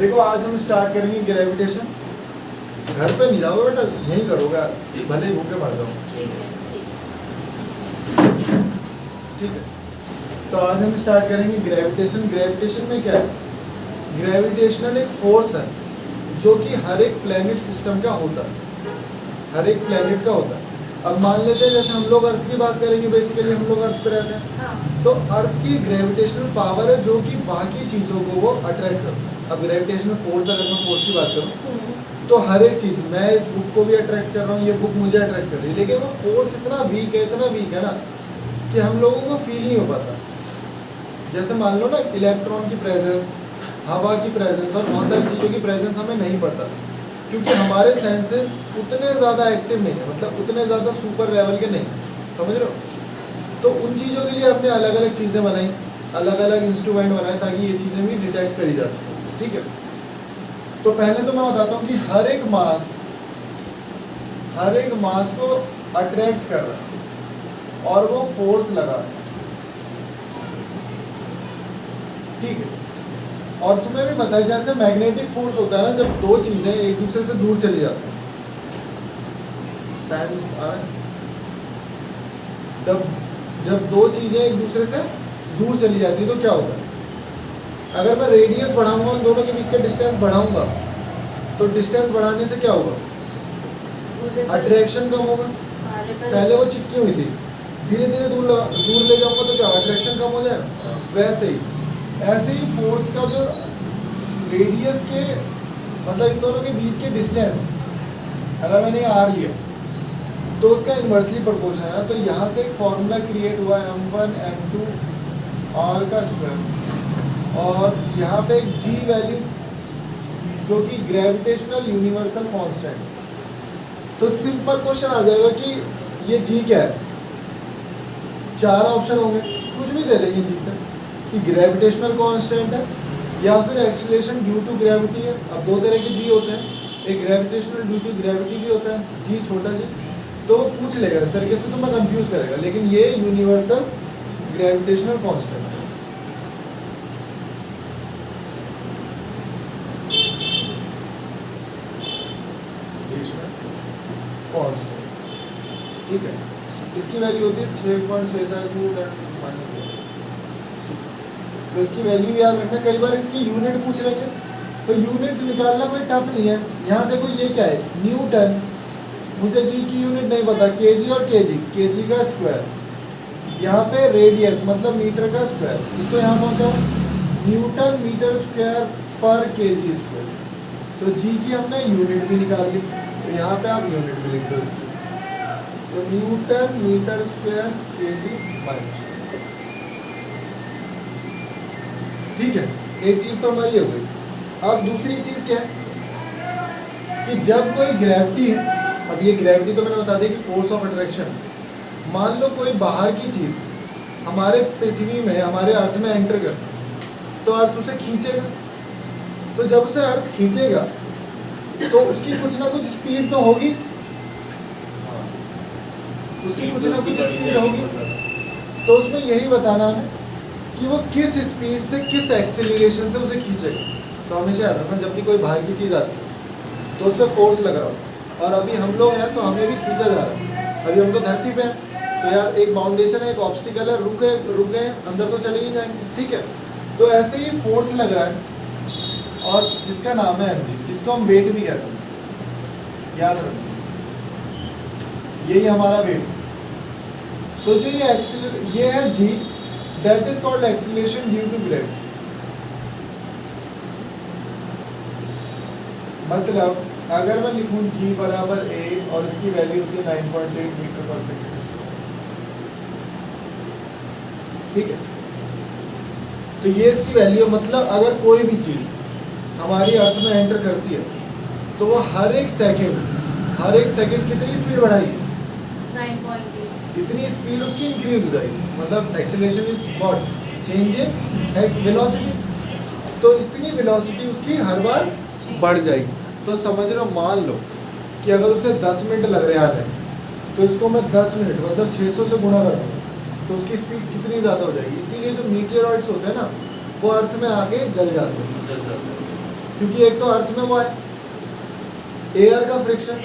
देखो आज हम स्टार्ट करेंगे ग्रेविटेशन। घर पे नहीं जाओगे बेटा, यहीं करोगे, भले ही भूखे मर जाओ। ठीक है, तो आज हम स्टार्ट करेंगे ग्रेविटेशन। ग्रेविटेशन में क्या है? ग्रेविटेशनल एक फोर्स है जो कि हर एक प्लेनेट सिस्टम का होता है, हर एक प्लेनेट का होता है। अब मान लेते हैं जैसे हम लोग अर्थ की बात करेंगे, बेसिकली हम लोग अर्थ पे रहते हैं। हाँ। तो अर्थ की ग्रेविटेशनल पावर है जो कि बाकी चीज़ों को वो अट्रैक्ट करता है। अब ग्रेविटेशनल फोर्स, अगर मैं फोर्स की बात करूँ तो हर एक चीज़, मैं इस बुक को भी अट्रैक्ट कर रहा हूँ, ये बुक मुझे अट्रैक्ट कर रही है, लेकिन वो फोर्स इतना वीक है, इतना वीक है ना कि हम लोगों को फील नहीं हो पाता। जैसे मान लो ना इलेक्ट्रॉन की प्रेजेंस, हवा की प्रेजेंस और बहुत सारी चीज़ों की प्रेजेंस हमें नहीं पड़ता, क्योंकि हमारे सेंसेस उतने ज़्यादा एक्टिव नहीं है, मतलब उतने ज़्यादा सुपर लेवल के नहीं, समझ रहे हो? तो उन चीज़ों के लिए हमने अलग अलग चीज़ें बनाई, अलग अलग इंस्ट्रूमेंट बनाए ताकि ये चीज़ें भी डिटेक्ट करी जा सकें। ठीक है, तो पहले तो मैं बताता हूँ कि हर एक मास को अट्रैक्ट कर रहा है और वो फोर्स लगा रहा है। ठीक है, और तुम्हें भी पता है जैसे मैग्नेटिक फोर्स होता है ना, जब दो चीजें एक दूसरे से दूर चली जाती हैं, टाइम आ रहा है, तब जब दो चीजें एक दूसरे से दूर चली जाती है तो क्या होता है? अगर मैं रेडियस बढ़ाऊंगा, उन दोनों के बीच का डिस्टेंस बढ़ाऊंगा, तो डिस्टेंस बढ़ाने से क्या होगा? अट्रैक्शन कम होगा। पहले वो चिपकी हुई थी, धीरे धीरे दूर ले जाऊंगा तो क्या अट्रैक्शन कम हो जाएगा। वैसे ही ऐसे ही फोर्स का जो रेडियस के मतलब इन दोनों के बीच के डिस्टेंस, अगर मैंने आर लिया तो उसका इन्वर्सली प्रोपोर्शनल है। तो यहाँ से एक फॉर्मूला क्रिएट हुआ m1 m2 r का स्क्वायर, और यहाँ पे एक g वैल्यू जो कि ग्रेविटेशनल यूनिवर्सल कांस्टेंट। तो सिंपल क्वेश्चन आ जाएगा कि ये g क्या है। चार ऑप्शन होंगे, कुछ भी दे देंगे जी से कि ग्रेविटेशनल कांस्टेंट है या फिर एक्सीलरेशन ड्यू टू ग्रेविटी है। अब दो तरह के जी होते हैं, एक ग्रेविटेशनल ड्यू टू ग्रेविटी भी होता है, जी छोटा जी, तो वो पूछ लेगा इस तरीके से, तो मैं कंफ्यूज करेगा, लेकिन ये यूनिवर्सल ग्रेविटेशनल कांस्टेंट है। कांस्टेंट, ठीक है, इसकी वैल्यू होती है 6.672 तो इसकी वैल्यू याद रखना। कई बार इसकी यूनिट पूछ लेंगे, तो यूनिट निकालना कोई टफ नहीं है। यहाँ देखो ये क्या है, न्यूटन, मुझे जी की यूनिट नहीं पता, केजी और केजी का स्क्वायर, यहाँ पे रेडियस मतलब मीटर का स्क्वायर, इसको यहाँ पहुँचाओ न्यूटन मीटर स्क्वायर पर केजी स्क्वायर। तो जी की हमने यूनिट भी निकाल ली, तो यहाँ पे आप यूनिट भी लिख दो इसकी, तो newton metre square KG minus. ठीक है, एक चीज तो हमारी हो गई। अब दूसरी चीज क्या है कि जब कोई ग्रेविटी है, अब ये ग्रेविटी तो मैंने बता दिया कि फोर्स ऑफ अट्रैक्शन। मान लो कोई बाहर की चीज हमारे पृथ्वी में, हमारे अर्थ में एंटर कर, तो अर्थ उसे खींचेगा। तो जब उसे अर्थ खींचेगा तो उसकी कुछ ना कुछ स्पीड तो होगी, उसकी कुछ ना कुछ स्पीड होगी। तो उसमें यही बताना है कि वो किस स्पीड से, किस एक्सेलरेशन से उसे खींचेगा। तो हमेशा याद रखना, जब भी कोई बाहर की चीज़ आती है तो उस पर फोर्स लग रहा हो, और अभी हम लोग हैं तो हमें भी खींचा जा रहा है। अभी हम तो धरती पे हैं, तो यार एक बाउंडेशन है, एक ऑब्स्टिकल है, रुक गए अंदर तो चले ही जाएंगे। ठीक है, तो ऐसे ही फोर्स लग रहा है, और जिसका नाम है mg, जिसको हम वेट भी कहते हैं, याद रखना यही हमारा वेट। तो जो ये है g, that is called acceleration due to gravity. मतलब अगर मैं लिखूं g बराबर a और इसकी वैल्यू होती है 9.8 मीटर पर सेकेंड। ठीक है, तो ये इसकी वैल्यू, मतलब अगर कोई भी चीज हमारी अर्थ में एंटर करती है तो वो हर एक सेकंड कितनी स्पीड बढ़ाएगी? 9.8। इतनी स्पीड उसकी इंक्रीज हो जाएगी, मतलब acceleration is what, change in velocity. तो इतनी वेलोसिटी उसकी हर बार बढ़ जाएगी। तो समझ रहे हो, मान लो कि अगर उसे 10 मिनट लग रहे आने, तो इसको मैं 10 मिनट मतलब 600 से गुणा कर दूँगा, तो उसकी स्पीड कितनी ज़्यादा हो जाएगी। इसीलिए जो मीटियोरॉइड्स होते हैं ना, वो अर्थ में आके जल जाते हैं। क्योंकि एक तो अर्थ में वो है एयर का फ्रिक्शन,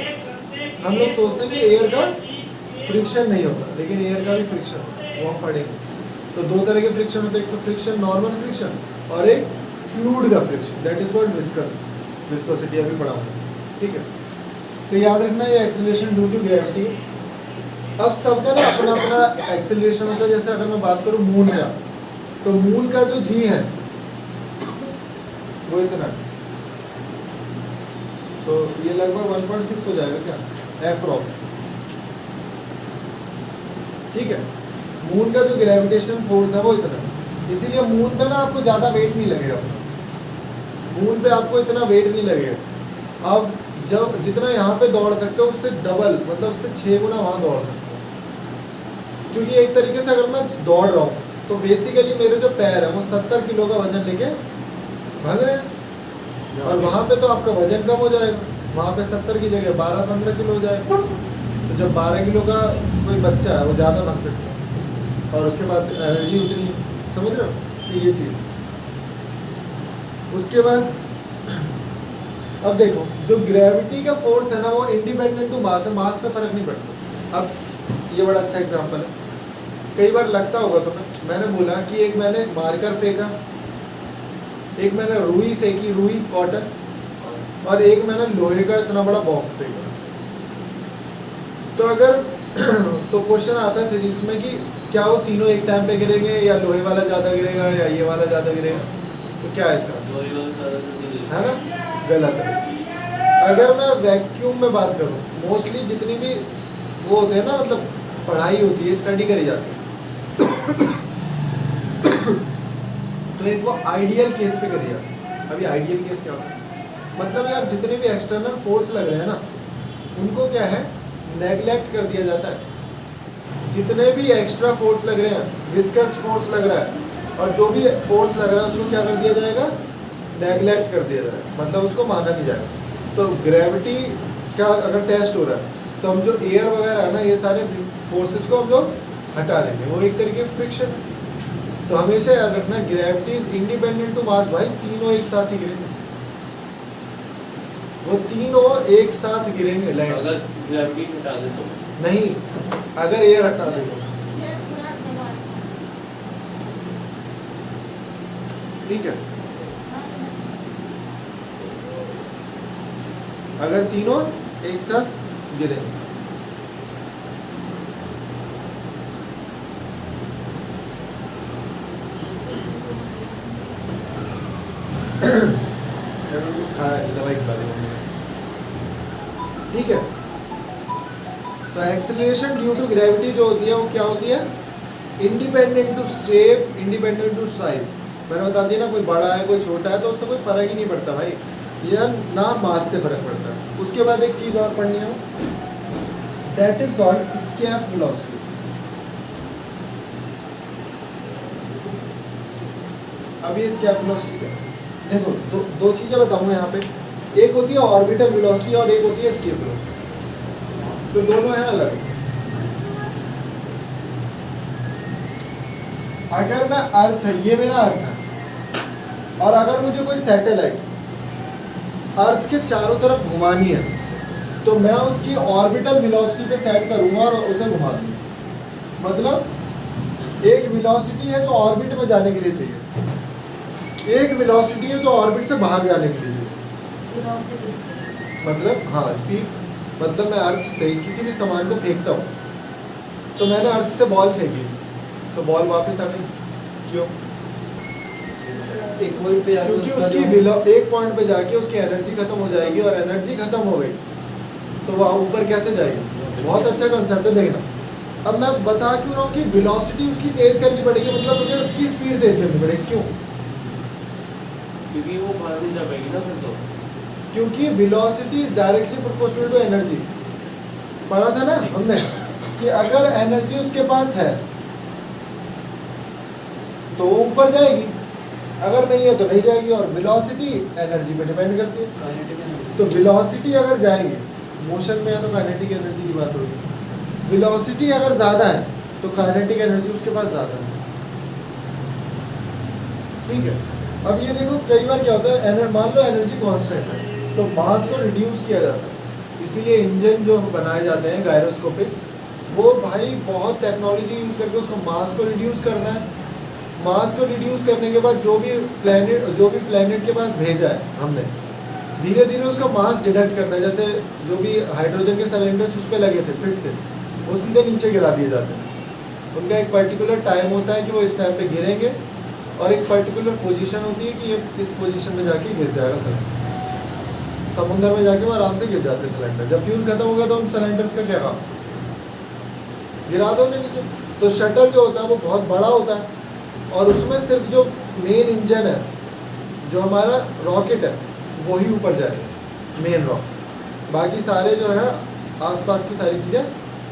हम लोग सोचते हैं कि एयर का फ्रिक्शन नहीं होता, लेकिन एयर का भी फ्रिक्शन होता है, वो हम पढ़ेंगे। तो दो तरह के फ्रिक्शन होते हैं, एक तो फ्रिक्शन नॉर्मल फ्रिक्शन और एक फ्लूइड का friction, that is called viscous, viscosity अभी पढ़ाऊंगा, ठीक है। तो याद रखना ये एक्सेलरेशन ड्यू टू ग्रेविटी। अब सबका ना अपना अपना एक्सेलरेशन होता है। जैसे अगर मैं बात करूँ मून का, तो मून का जो जी है वो इतना, तो ये लगभग 1.6 हो जाएगा क्या एप्रॉक्स, ठीक है। मून का जो ग्रेविटेशनल फोर्स है वो इतना, इसीलिए मून पे ना आपको ज़्यादा वेट नहीं लगेगा, मून पे आपको इतना वेट नहीं लगेगा। अब जब जितना यहाँ पे दौड़ सकते हो उससे डबल, मतलब उससे 6 गुना वहाँ दौड़ सकते हो। क्योंकि एक तरीके से अगर मैं दौड़ रहा हूँ तो बेसिकली मेरे जो पैर है वो 70 किलो का वजन लेके भाग रहे हैं, और वहाँ पे तो आपका वजन कम हो जाएगा, वहाँ पे 70 की जगह 12-15 किलो हो जाएगा। तो जब 12 किलो का कोई बच्चा है वो ज़्यादा भाग सकता है और उसके पास एनर्जी उतनी, समझ रहे हो, कि ये चीज़। उसके बाद अब देखो जो ग्रेविटी का फोर्स है ना वो इंडिपेंडेंट टू मास है, मास पे फर्क नहीं पड़ता। अब ये बड़ा अच्छा एग्जांपल है, कई बार लगता होगा तुम्हें, मैंने बोला कि एक मैंने मार्कर फेंका, एक मैंने रुई फेंकी, रुई कॉटन, और एक मैंने लोहे का इतना बड़ा बॉक्स फेंका। तो अगर तो क्वेश्चन आता है फिजिक्स में कि क्या वो तीनों एक टाइम पे गिरेंगे या लोहे वाला ज़्यादा गिरेगा या ये वाला ज़्यादा गिरेगा, तो क्या है इसका, है ना, गलत है। अगर मैं वैक्यूम में बात करूँ, मोस्टली जितनी भी वो होते हैं ना, मतलब पढ़ाई होती है, स्टडी करी जाती है, तो एक वो आइडियल केस पे करी जाती है। अभी आइडियल केस क्या होता है, मतलब यार जितने भी एक्सटर्नल फोर्स लग रहे हैं ना उनको क्या है, नेगलेक्ट कर दिया जाता है। जितने भी एक्स्ट्रा फोर्स लग रहे हैं, विस्कस फोर्स लग रहा है और जो भी फोर्स लग रहा है उसको क्या कर दिया जाएगा, नेगलेक्ट कर दिया जाएगा, मतलब उसको माना नहीं जाएगा। तो ग्रेविटी का अगर टेस्ट हो रहा है तो हम जो एयर वगैरह है ना, ये सारे फोर्सेस को हम लोग हटा देंगे, वो एक तरीके फ्रिक्शन है। तो हमेशा याद रखना gravity is independent to mass, भाई तीनों एक साथ ही गिरेंगे, वो तीनों एक साथ गिरेंगे लैंड। अगर ग्रेविटी हटा दे तो नहीं, अगर एयर हटा दे तो, ठीक है, अगर तीनों एक साथ गिरेंगे। दवाई खिला दी मम्मी ने, ठीक है। तो एक्सेलरेशन ड्यू टू ग्रेविटी जो होती है वो क्या होती है, independent to shape, independent to size. मैंने बता दिया ना, कोई बड़ा है कोई छोटा है तो उससे कोई फर्क ही नहीं पड़ता भाई, या ना मास से फर्क पड़ता है। उसके बाद एक चीज और पढ़नी है, that is called escape velocity. अब ये एस्केप वेलोसिटी क्या है, देखो दो चीजें बताऊंगा यहाँ पे, एक होती है ऑर्बिटल वेलोसिटी और एक होती है एस्केप वेलोसिटी, तो दोनों है अलग। अगर मैं अर्थ है, ये मेरा अर्थ है, और अगर मुझे कोई सैटेलाइट अर्थ के चारों तरफ घुमानी है तो मैं उसकी ऑर्बिटल वेलोसिटी पे सेट करूंगा और उसे घुमा दूंगा। मतलब एक वेलोसिटी है जो ऑर्बिट में जाने के लिए चाहिए, एक वेलोसिटी है जो ऑर्बिट से बाहर जाने के लिए चाहिए। मतलब हाँ स्पीड, मतलब मैं अर्थ से किसी भी सामान को फेंकता हूँ, तो मैंने अर्थ से बॉल फेंकी तो बॉल वापस आ गई, क्यों, एक पॉइंट पे क्योंकि उसकी एक पॉइंट पे जाके उसकी एनर्जी खत्म हो जाएगी, और एनर्जी खत्म हो गई तो वह ऊपर कैसे जाएगी। बहुत अच्छा कंसेप्ट है, देखना। अब मैं बता क्यों रहा हूँ कि वेलोसिटी उसकी तेज करनी पड़ेगी, मतलब मुझे उसकी स्पीड तेज करनी पड़ेगी, क्यों, क्योंकि वो बाहर नहीं जा पाएगी ना फिर तो, क्योंकि velocity is directly proportional to energy. पढ़ा था ना हमने कि अगर एनर्जी उसके पास है तो वो ऊपर जाएगी, अगर नहीं है तो नहीं जाएगी, और वेलोसिटी एनर्जी पे डिपेंड करती है। तो वेलोसिटी अगर जाएगी, मोशन में है तो काइनेटिक एनर्जी की बात होगी, वेलोसिटी अगर ज़्यादा है तो काइनेटिक एनर्जी उसके पास ज़्यादा है, ठीक है। अब ये देखो कई बार क्या होता है, मान लो एनर्जी कांस्टेंट है तो मास को रिड्यूस किया जाता है, इसीलिए इंजन जो बनाए जाते हैं गायरोस्कोपिक, वो भाई बहुत टेक्नोलॉजी यूज़ करके उसको मास को रिड्यूस करना है। मास को रिड्यूस करने के बाद जो भी प्लेनेट के पास भेजा है हमने, धीरे धीरे उसका मास डिडक्ट करना है। जैसे जो भी हाइड्रोजन के सिलेंडर्स उस पर लगे थे, फिट थे, वो सीधे नीचे गिरा दिए जाते हैं। उनका एक पर्टिकुलर टाइम होता है कि वो इस टाइम पे गिरेंगे, और एक पर्टिकुलर पोजीशन होती है कि ये इस पोजीशन में जाके गिर जाएगा सिलेंडर। समुद्र में जाके वो आराम से गिर जाते हैं सिलेंडर। जब फ्यूल खत्म होगा तो उन सिलेंडर्स का क्या काम, गिरा दो उन्हें नीचे। तो शटल जो होता है वो बहुत बड़ा होता है, और उसमें सिर्फ जो मेन इंजन है, जो हमारा रॉकेट है, वही ऊपर जाएगा, मेन रॉकेट। बाकी सारे जो है आसपास की सारी चीज़ें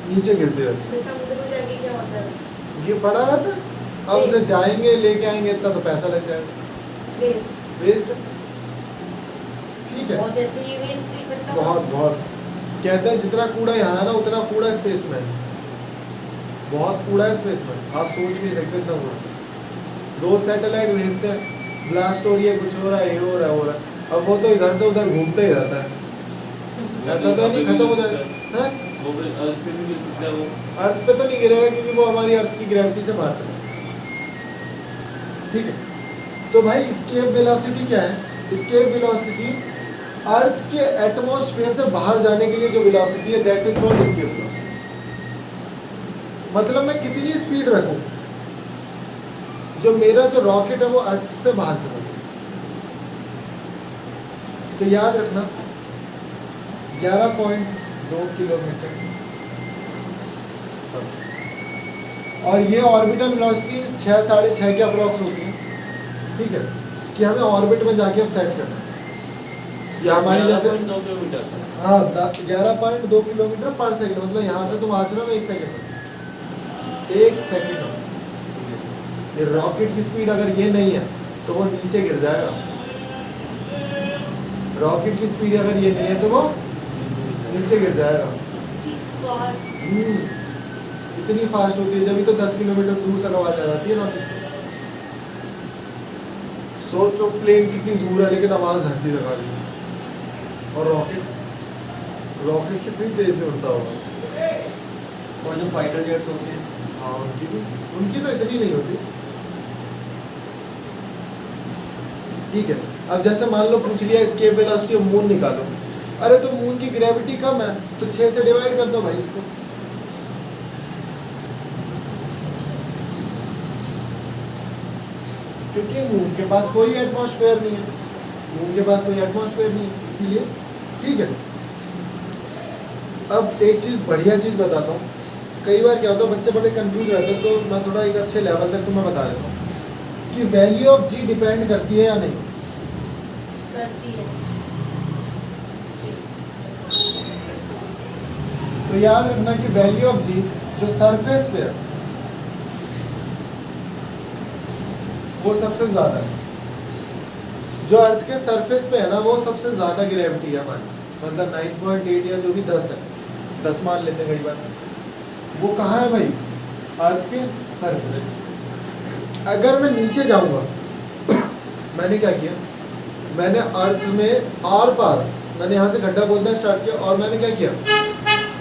नीचे गिरती रहती फिर समुद्र में जाके क्या होता है? है। ये पड़ा रहता है। अब उसे जाएंगे लेके आएंगे, इतना तो पैसा लग जाएगा, वेस्ट है। ठीक है, बहुत ऐसे ही वेस्ट इकट्ठा बहुत कहते हैं जितना कूड़ा यहाँ है ना, उतना कूड़ा स्पेस में है। बहुत कूड़ा है स्पेस में, आप सोच नहीं सकते इतना कूड़ा। रोज सैटेलाइट भेजते हैं, ब्लास्ट हो रही है, कुछ हो रहा है, ये हो रहा है। अब वो तो इधर से उधर घूमते ही रहता है, ऐसा तो नहीं खत्म हो जाएगा है? वो भी अर्थ पे भी गिर सकता है वो। अर्थ पे तो नहीं गिरेगा क्योंकि वो हमारी अर्थ की ग्रेविटी से बाहर चला। ठीक है, तो भाई एस्केप वेलोसिटी क्या है? एस्केप वेलोसिटी अर्थ के एटमॉस्फेयर से बाहर जाने के लिए जो वेलोसिटी है, that is called escape velocity. मतलब मैं कितनी स्पीड रखूं, जो मेरा जो रॉकेट है वो अर्थ से बाहर चला जाए। तो याद रखना 11.2 किलोमीटर, और ये ऑर्बिटल वेलोसिटी 6 साढ़े 6 के अप्रॉक्स होती है। ठीक है, कि हमें ऑर्बिट में जाके अब सेट करना है। या हमारी जैसे 2 किलोमीटर, हाँ 11.2 किलोमीटर पर सेकंड, मतलब यहाँ से तुम आश्रम 1 सेकंड में, 1 सेकंड में। ये रॉकेट की स्पीड अगर ये नहीं है तो वो नीचे गिर जाएगा। रॉकेट की स्पीड अगर ये नहीं है तो वो नीचे गिर जाएगा। इतनी फास्ट होती है, जब तो 10 किलोमीटर दूर तक आवाज आ जाती है रॉकेट। सोचो प्लेन कितनी दूर है लेकिन आवाज धरती तक आ रही है, और रॉकेट कितनी तेज से उड़ता होगा। और जो फाइटर जेट्स होते हैं, हाँ उनकी तो इतनी नहीं होती। ठीक है, अब जैसे मान लो पूछ लिया एस्केप वेलोसिटी ऑफ मून निकालो। अरे तो मून की ग्रेविटी कम है तो 6 से डिवाइड कर दो भाई इसको। क्योंकि मून के पास कोई एटमॉस्फेयर नहीं है, मून के पास कोई एटमॉस्फेयर नहीं है, इसीलिए। ठीक है, अब एक चीज़ बढ़िया चीज़ बताता हूँ। कई बार क्या होता है बच्चे बड़े कंफ्यूज रहते हैं, तो मैं थोड़ा एक अच्छे लेवल तक तुम्हें बता देता हूँ कि वैल्यू ऑफ जी डिपेंड करती है या नहीं करती है। तो याद रखना कि वैल्यू ऑफ जी जो सरफेस पे है वो सबसे ज़्यादा है। जो अर्थ के सरफेस पे है ना, वो सबसे ज़्यादा ग्रेविटी है हमारी, मतलब 9.8 या जो भी 10 है, 10 मान लेते हैं कई बार। वो कहाँ है भाई? अर्थ के सरफेस। अगर मैं नीचे जाऊंगा मैंने क्या किया, मैंने अर्थ में आर पार, मैंने यहाँ से गड्ढा खोदना स्टार्ट किया, और मैंने क्या किया,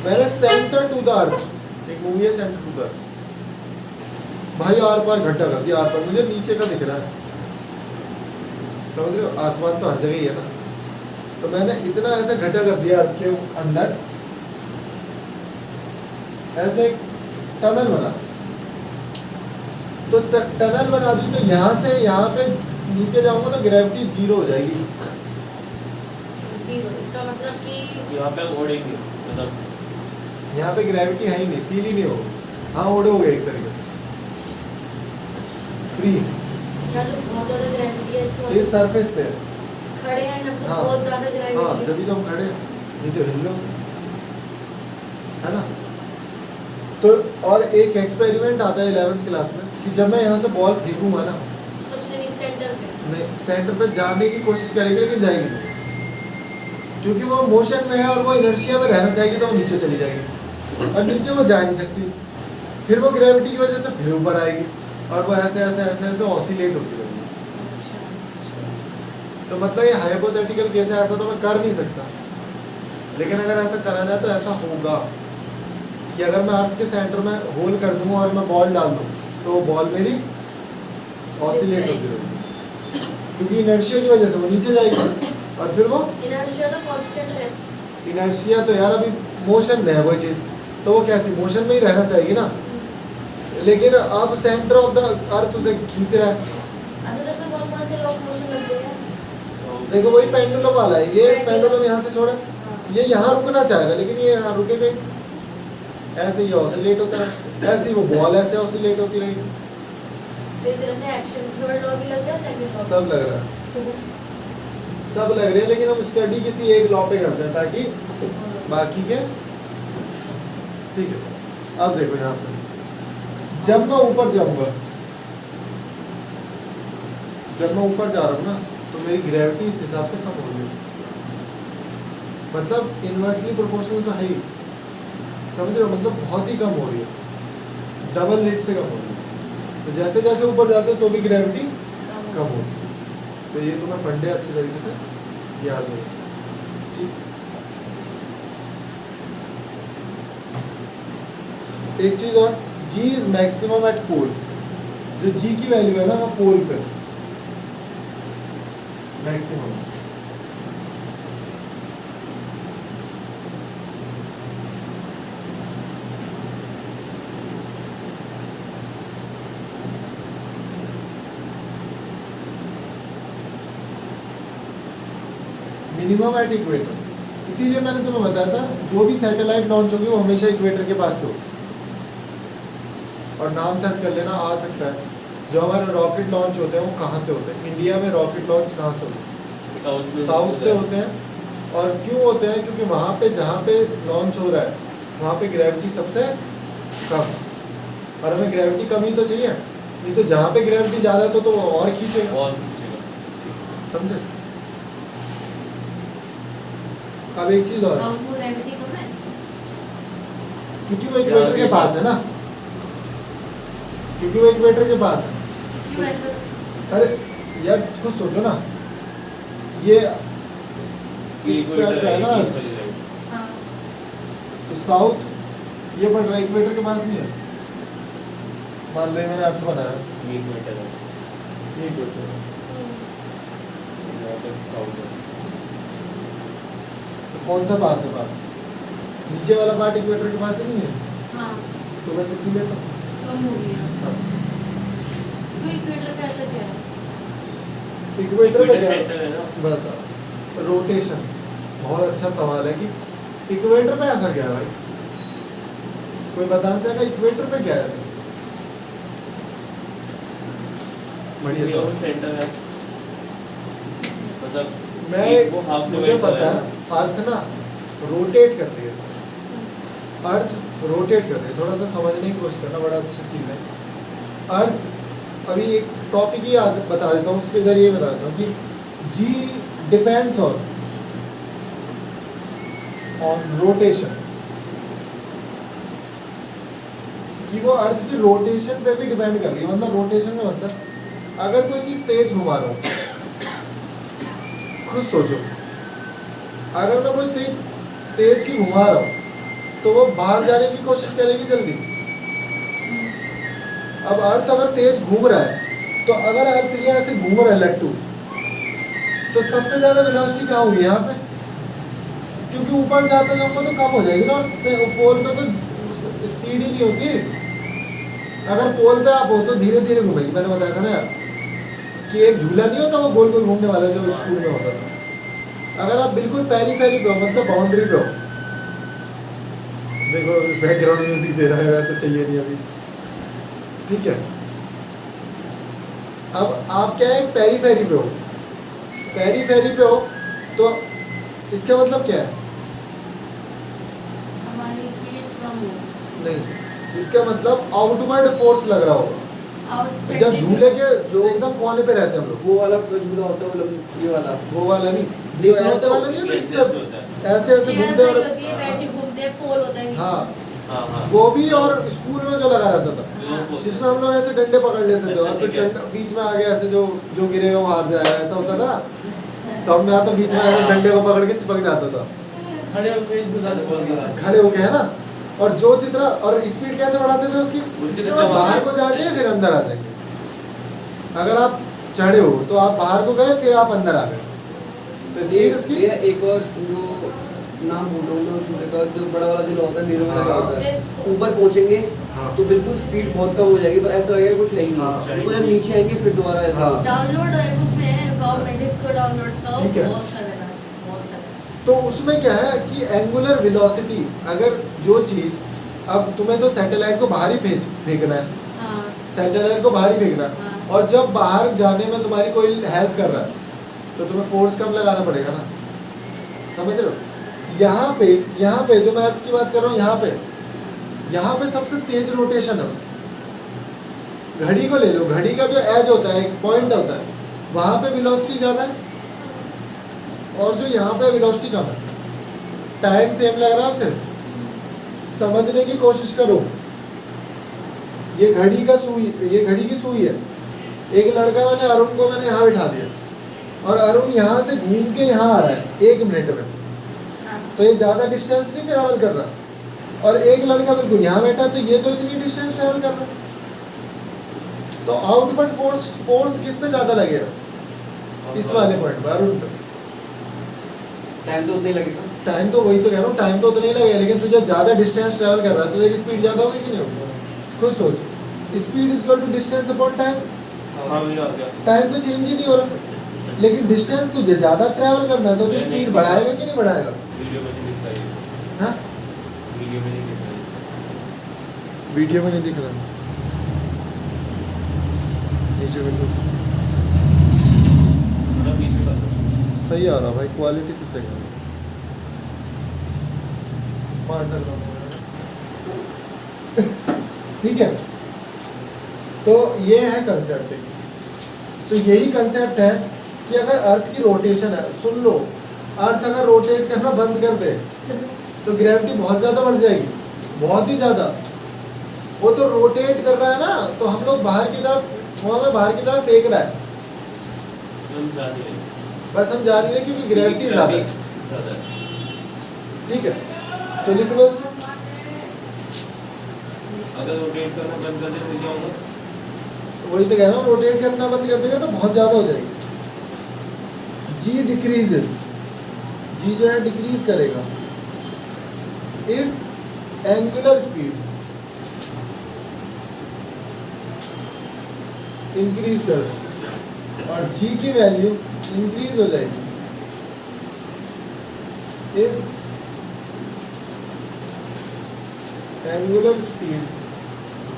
मैंने सेंटर टू द अर्थ, एक मूवी है सेंटर टू द अर्थ, भाई आर पार गड्ढा कर दिया। आर पार मुझे नीचे का दिख रहा है, समझ रहे हो, आसमान तो हर जगह ही है ना। तो मैंने इतना ऐसा गड्ढा कर दिया अर्थ के अंदर, ऐसे एक टनल बना। तो टनल बना दी, तो यहाँ से यहाँ पे नीचे जाऊंगा तो ग्रेविटी 0 हो जाएगी। 0 इसका मतलब कि यहाँ पे उड़ेंगे, मतलब यहाँ पे ग्रेविटी है ही नहीं, फील ही नहीं होगा। हाँ उड़ोगे एक तरीके से फ्री। या तो बहुत ज़्यादा ग्रेविटी है इसका, ये सरफेस पे है। खड़े हैं ना, तो हाँ। बहुत ज़्यादा हाँ ग्रेविटी जब भी तो हम खड़े हैं, नहीं तो हिल लो, है ना। तो और एक एक्सपेरिमेंट आता है 11th क्लास में कि जब मैं यहाँ से बॉल फेंकूंगा ना, सबसे नीचे सेंटर पे, नहीं सेंटर पे जाने की कोशिश करेगी लेकिन जाएगी नहीं, क्योंकि वो मोशन में है और वो इनर्शिया में रहना चाहेगी, तो वो नीचे चली जाएगी, और नीचे वो जा नहीं सकती। फिर वो ग्रेविटी की वजह से फिर ऊपर आएगी, और वो ऐसे ऐसे ऐसे ऐसे ऑसिलेट होती रहेगी। तो मतलब ये हाइपोथेटिकल केस है, ऐसा तो मैं कर नहीं सकता, लेकिन अगर ऐसा करा जाए तो ऐसा होगा कि अगर मैं अर्थ के सेंटर में होल कर दूँ और मैं बॉल डाल दूँ तो बॉल मेरी ऑसिलेट होती रहेगी, क्योंकि इनर्शिया की वजह से वो नीचे जाएगी और फिर वो इनर्शिया तो कांस्टेंट है। इनर्शिया तो यार अभी मोशन में है वो चीज़, तो वो कैसी मोशन में ही रहना चाहिए ना, लेकिन अब सेंटर ऑफ द अर्थ उसे खींच रहा है। अच्छा तो इसमें कौन कौन से लॉ ऑफ मोशन लगते हैं? देखो वही पेंडुलम वाला है, ये पेंडुलम यहाँ से छोड़ा, ये यहाँ रुकना चाहेगा लेकिन ये यहाँ रुकेगा ही, ऐसे ही ऑसिलेट होता है, ऐसे ही वो बॉल ऐसे ऑसिलेट होती रहेगी। तो एक तरह से एक्शन थर्ड लॉ भी लग रहा है, सेकंड लॉ सब लग रहा है, सब लग रहे हैं, लेकिन हम स्टडी किसी एक लॉ पे करते हैं ताकि बाकी के, ठीक है। अब देखो यहाँ पे जब मैं ऊपर जाऊंगा, जब मैं ऊपर जा रहा हूँ ना तो मेरी ग्रेविटी इस हिसाब से कम हो रही है, मतलब इनवर्सली प्रोपोर्शनल तो है ही, समझ रहे हो, मतलब बहुत ही कम हो रही है, डबल रेट से कम हो रही है। तो जैसे जैसे ऊपर जाते हो तो भी ग्रेविटी कम हो रही है। तो ये तुम्हें फंडे अच्छे तरीके से याद हो, ठीक। एक चीज और, G इज मैक्सिमम एट पोल, जो G की वैल्यू है ना वो पोल पे मैक्सिमम। मिनिमम एट इक्वेटर, इसीलिए मैंने तुम्हें बताया था जो भी सैटेलाइट लॉन्च होगी वो हमेशा इक्वेटर के पास से होगी। और नाम सर्च कर लेना, आ सकता है, जो हमारे रॉकेट लॉन्च होते हैं वो कहाँ से होते हैं, इंडिया में रॉकेट लॉन्च कहाँ से होते हैं, साउथ से होते हैं। और क्यों होते हैं, क्योंकि वहाँ पे जहाँ पे लॉन्च हो रहा है वहाँ पे ग्रेविटी सबसे कम, और हमें ग्रेविटी कम ही तो चाहिए, नहीं तो जहाँ पे ग्रेविटी ज़्यादा है तो वो और खींचेगा, समझे। अब एक चीज़ और, साउथ में ग्रेविटी कम है क्योंकि वो इक्वेटर के पास है ना, क्योंकि वो इक्वेटर के पास है। क्यों ऐसा? अरे यार खुद सोचो ना, ये इक्वेटर है ना, हाँ तो साउथ ये पड़ रहा है इक्वेटर के पास नहीं है, मान लो मैंने अर्थ बनाया ये इक्वेटर है, तो कौन सा पास है पास, नीचे वाला पार्ट इक्वेटर के पास ही नहीं है, हाँ तो बस इसीलिए तो कम हो गया। क्यों इक्वेटर पे ऐसा क्या है? इक्वेटर पे सेंटर है ना, बता, रोटेशन, बहुत अच्छा सवाल है कि इक्वेटर पे ऐसा क्या है भाई, कोई बताना चाहेगा इक्वेटर पे क्या है ऐसा? बढ़िया सवाल। सेंटर है, मतलब मैं मुझे पता है अर्थ ना रोटेट करती है, अर्थ रोटेट करती है, थोड़ा सा समझने की कोशिश करना, बड़ा अच्छा चीज़ है। अर्थ, अभी एक टॉपिक ही बता देता हूँ, उसके जरिए बता देता हूँ कि G डिपेंड्स ऑन रोटेशन, कि वो अर्थ की रोटेशन पे भी डिपेंड कर रही है। मतलब रोटेशन का मतलब अगर कोई चीज़ तेज घुमा रहा हूँ, खुद सोचो, अगर मैं कोई तेज की घुमा रहा हूँ तो वो बाहर जाने की कोशिश करेगी जल्दी। अब अर्थ अगर तेज घूम रहा है तो अगर अर्थ ये ऐसे घूम रहा है लट्टू, तो सबसे ज़्यादा वेलोसिटी कहाँ होगी, यहाँ पे, क्योंकि ऊपर जाते जाऊँगा तो कम हो जाएगी ना, और पोल पे तो स्पीड ही नहीं होती। अगर पोल पे आप हो तो धीरे धीरे घूमेगी, मैंने बताया था ना यार कि एक झूला नहीं होता वो गोल गोल घूमने वाला जो स्कूल में होता था। अगर आप बिल्कुल पेरीफेरी पे हो, मतलब बाउंड्री पे हो, देखो बैकग्राउंड म्यूजिक दे रहा है, वैसे चाहिए नहीं अभी, ठीक है। अब आप क्या है, पेरीफेरी पे हो, पेरीफेरी पे हो तो इसका मतलब क्या है, हमारी स्पीड कम हो, नहीं, इसका मतलब आउटवर्ड फोर्स लग रहा होगा। आउटसाइड जब झूले के जो एकदम कोने पे रहते हैं हम लोग, वो वाला जो झूला होता है, मतलब ये वाला, वो वाला नहीं, जो ऐसे वाला नहीं होता जिसपे ऐसे ऐसे घूमते और होती है, बैठी घूमते हैं, पोल होता है नीचे। हाँ, वो भी, और स्कूल में जो लगा रहता था जिसमें हम लोग ऐसे डंडे पकड़ लेते थे और फिर बीच में आ गया ऐसे जो गिरेगा वो हार जाएगा, ऐसा होता था ना, तो मैं तो बीच में ऐसे डंडे को पकड़ के चिपक जाता था खड़े होकर एक दूसरा से बोल रहा खड़े होके, है ना। और जो चित्रा और स्पीड कैसे बढ़ाते थे उसकी, उसके जो चक्कर बाहर को जाके फिर अंदर आ जाएंगे। अगर आप चढ़े हो तो आप बाहर को गए फिर आप अंदर आ गए, तो स्पीड उसकी। ये एक और जो नाम भूल रहा हूँ मैं उसमें का, जो बड़ा वाला जो होता है नीचे में लगा होता है, ऊपर पहुंचेंगे हाँ। तो बिल्कुल स्पीड बहुत कम हो जाएगी, पर ऐसा लगेगा कुछ है ही हाँ। नहीं। बिल्कुल जब नीचे आएंगे फिर दोबारा ऐसा हाँ। डाउनलोड है उसमें है गवर्नमेंट, इसको डाउनलोड करो, ठीक है। बहुत खतरनाक, बहुत खतरनाक। तो उसमें क्या है कि एंगुलर वेलोसिटी, अगर जो चीज, अब तुम्हें तो सैटेलाइट को बाहर ही फेंकना है, हाँ सैटेलाइट को बाहर ही फेंकना है, हाँ। और जब बाहर जाने में तुम्हारी कोई हेल्प कर रहा है तो तुम्हें फोर्स कम लगाना पड़ेगा ना, समझ रहे हो। यहाँ पे जो मैं अर्थ की बात कर रहा हूँ, यहाँ पे सबसे तेज रोटेशन है उसकी। घड़ी को ले लो, घड़ी का जो एज होता है, एक पॉइंट होता है, वहाँ पे वेलोसिटी ज़्यादा है, और जो यहाँ पे वेलोसिटी कम है। टाइम सेम लग रहा है उसे, समझने की कोशिश करो। ये घड़ी की सुई है। एक लड़का अरुण को मैंने यहाँ बिठा दिया, और अरुण यहाँ से घूम के यहाँ आ रहा है 1 मिनट में, हाँ। तो ये ज़्यादा डिस्टेंस नहीं ट्रैवल कर रहा। और एक लड़का बिल्कुल यहाँ बैठा, तो ये तो इतनी डिस्टेंस ट्रैवल कर रहा है। तो आउटवर्ड फोर्स किस पे ज़्यादा लगेगा, इस वाले पॉइंट पर, अरुण पे। टाइम तो उतना ही लगेगा। टाइम तो वही तो कह रहा हूँ, टाइम तो उतना ही लगेगा, लेकिन तुझे ज़्यादा डिस्टेंस ट्रैवल कर रहा है तो तेरी स्पीड ज़्यादा होगी कि नहीं होगी। खुद सोच, speed is equal to distance upon time. हाँ वही आ गया। टाइम तो चेंज ही नहीं हो रहा, लेकिन डिस्टेंस तुझे ज़्यादा ट्रैवल करना है तो तू स्पीड बढ़ाएगा कि नहीं बढ़ाएगा। वीडियो में नहीं दिख रहा है। हाँ, वीडियो में नहीं दिख रहा है। वीडियो में नहीं दिख रहा, नीचे बिल्कुल थोड़ा पीछे कर दो। सही आ रहा भाई, क्वालिटी तो सही आ रहा। स्मार्ट लग रहा है। ठीक है, तो ये है कंसेप्ट। तो यही कंसेप्ट है कि अगर अर्थ की रोटेशन है, सुन लो, अर्थ अगर रोटेट करना बंद कर दे तो ग्रेविटी बहुत ज़्यादा बढ़ जाएगी, बहुत ही ज़्यादा। वो तो रोटेट कर रहा है ना, तो हम लोग बाहर की तरफ, वो हमें बाहर की तरफ फेंक रहा है, हम जा रहे हैं। बस हम जान रहे हैं क्योंकि ग्रेविटी ज़्यादा है। ज़्यादा है। ठीक है, तो लिख लो इसको। अगर रोटेट करना बंद कर दे तो क्या होगा? वही तो कह रहा हूँ, रोटेट करना बंद कर देगा तो बहुत ज़्यादा हो जाएगी। जी डिक्रीजेस, जी जो है डिक्रीज करेगा इफ एंगुलर स्पीड इंक्रीज कर दे, और जी की वैल्यू इंक्रीज हो जाएगी इफ एंगुलर स्पीड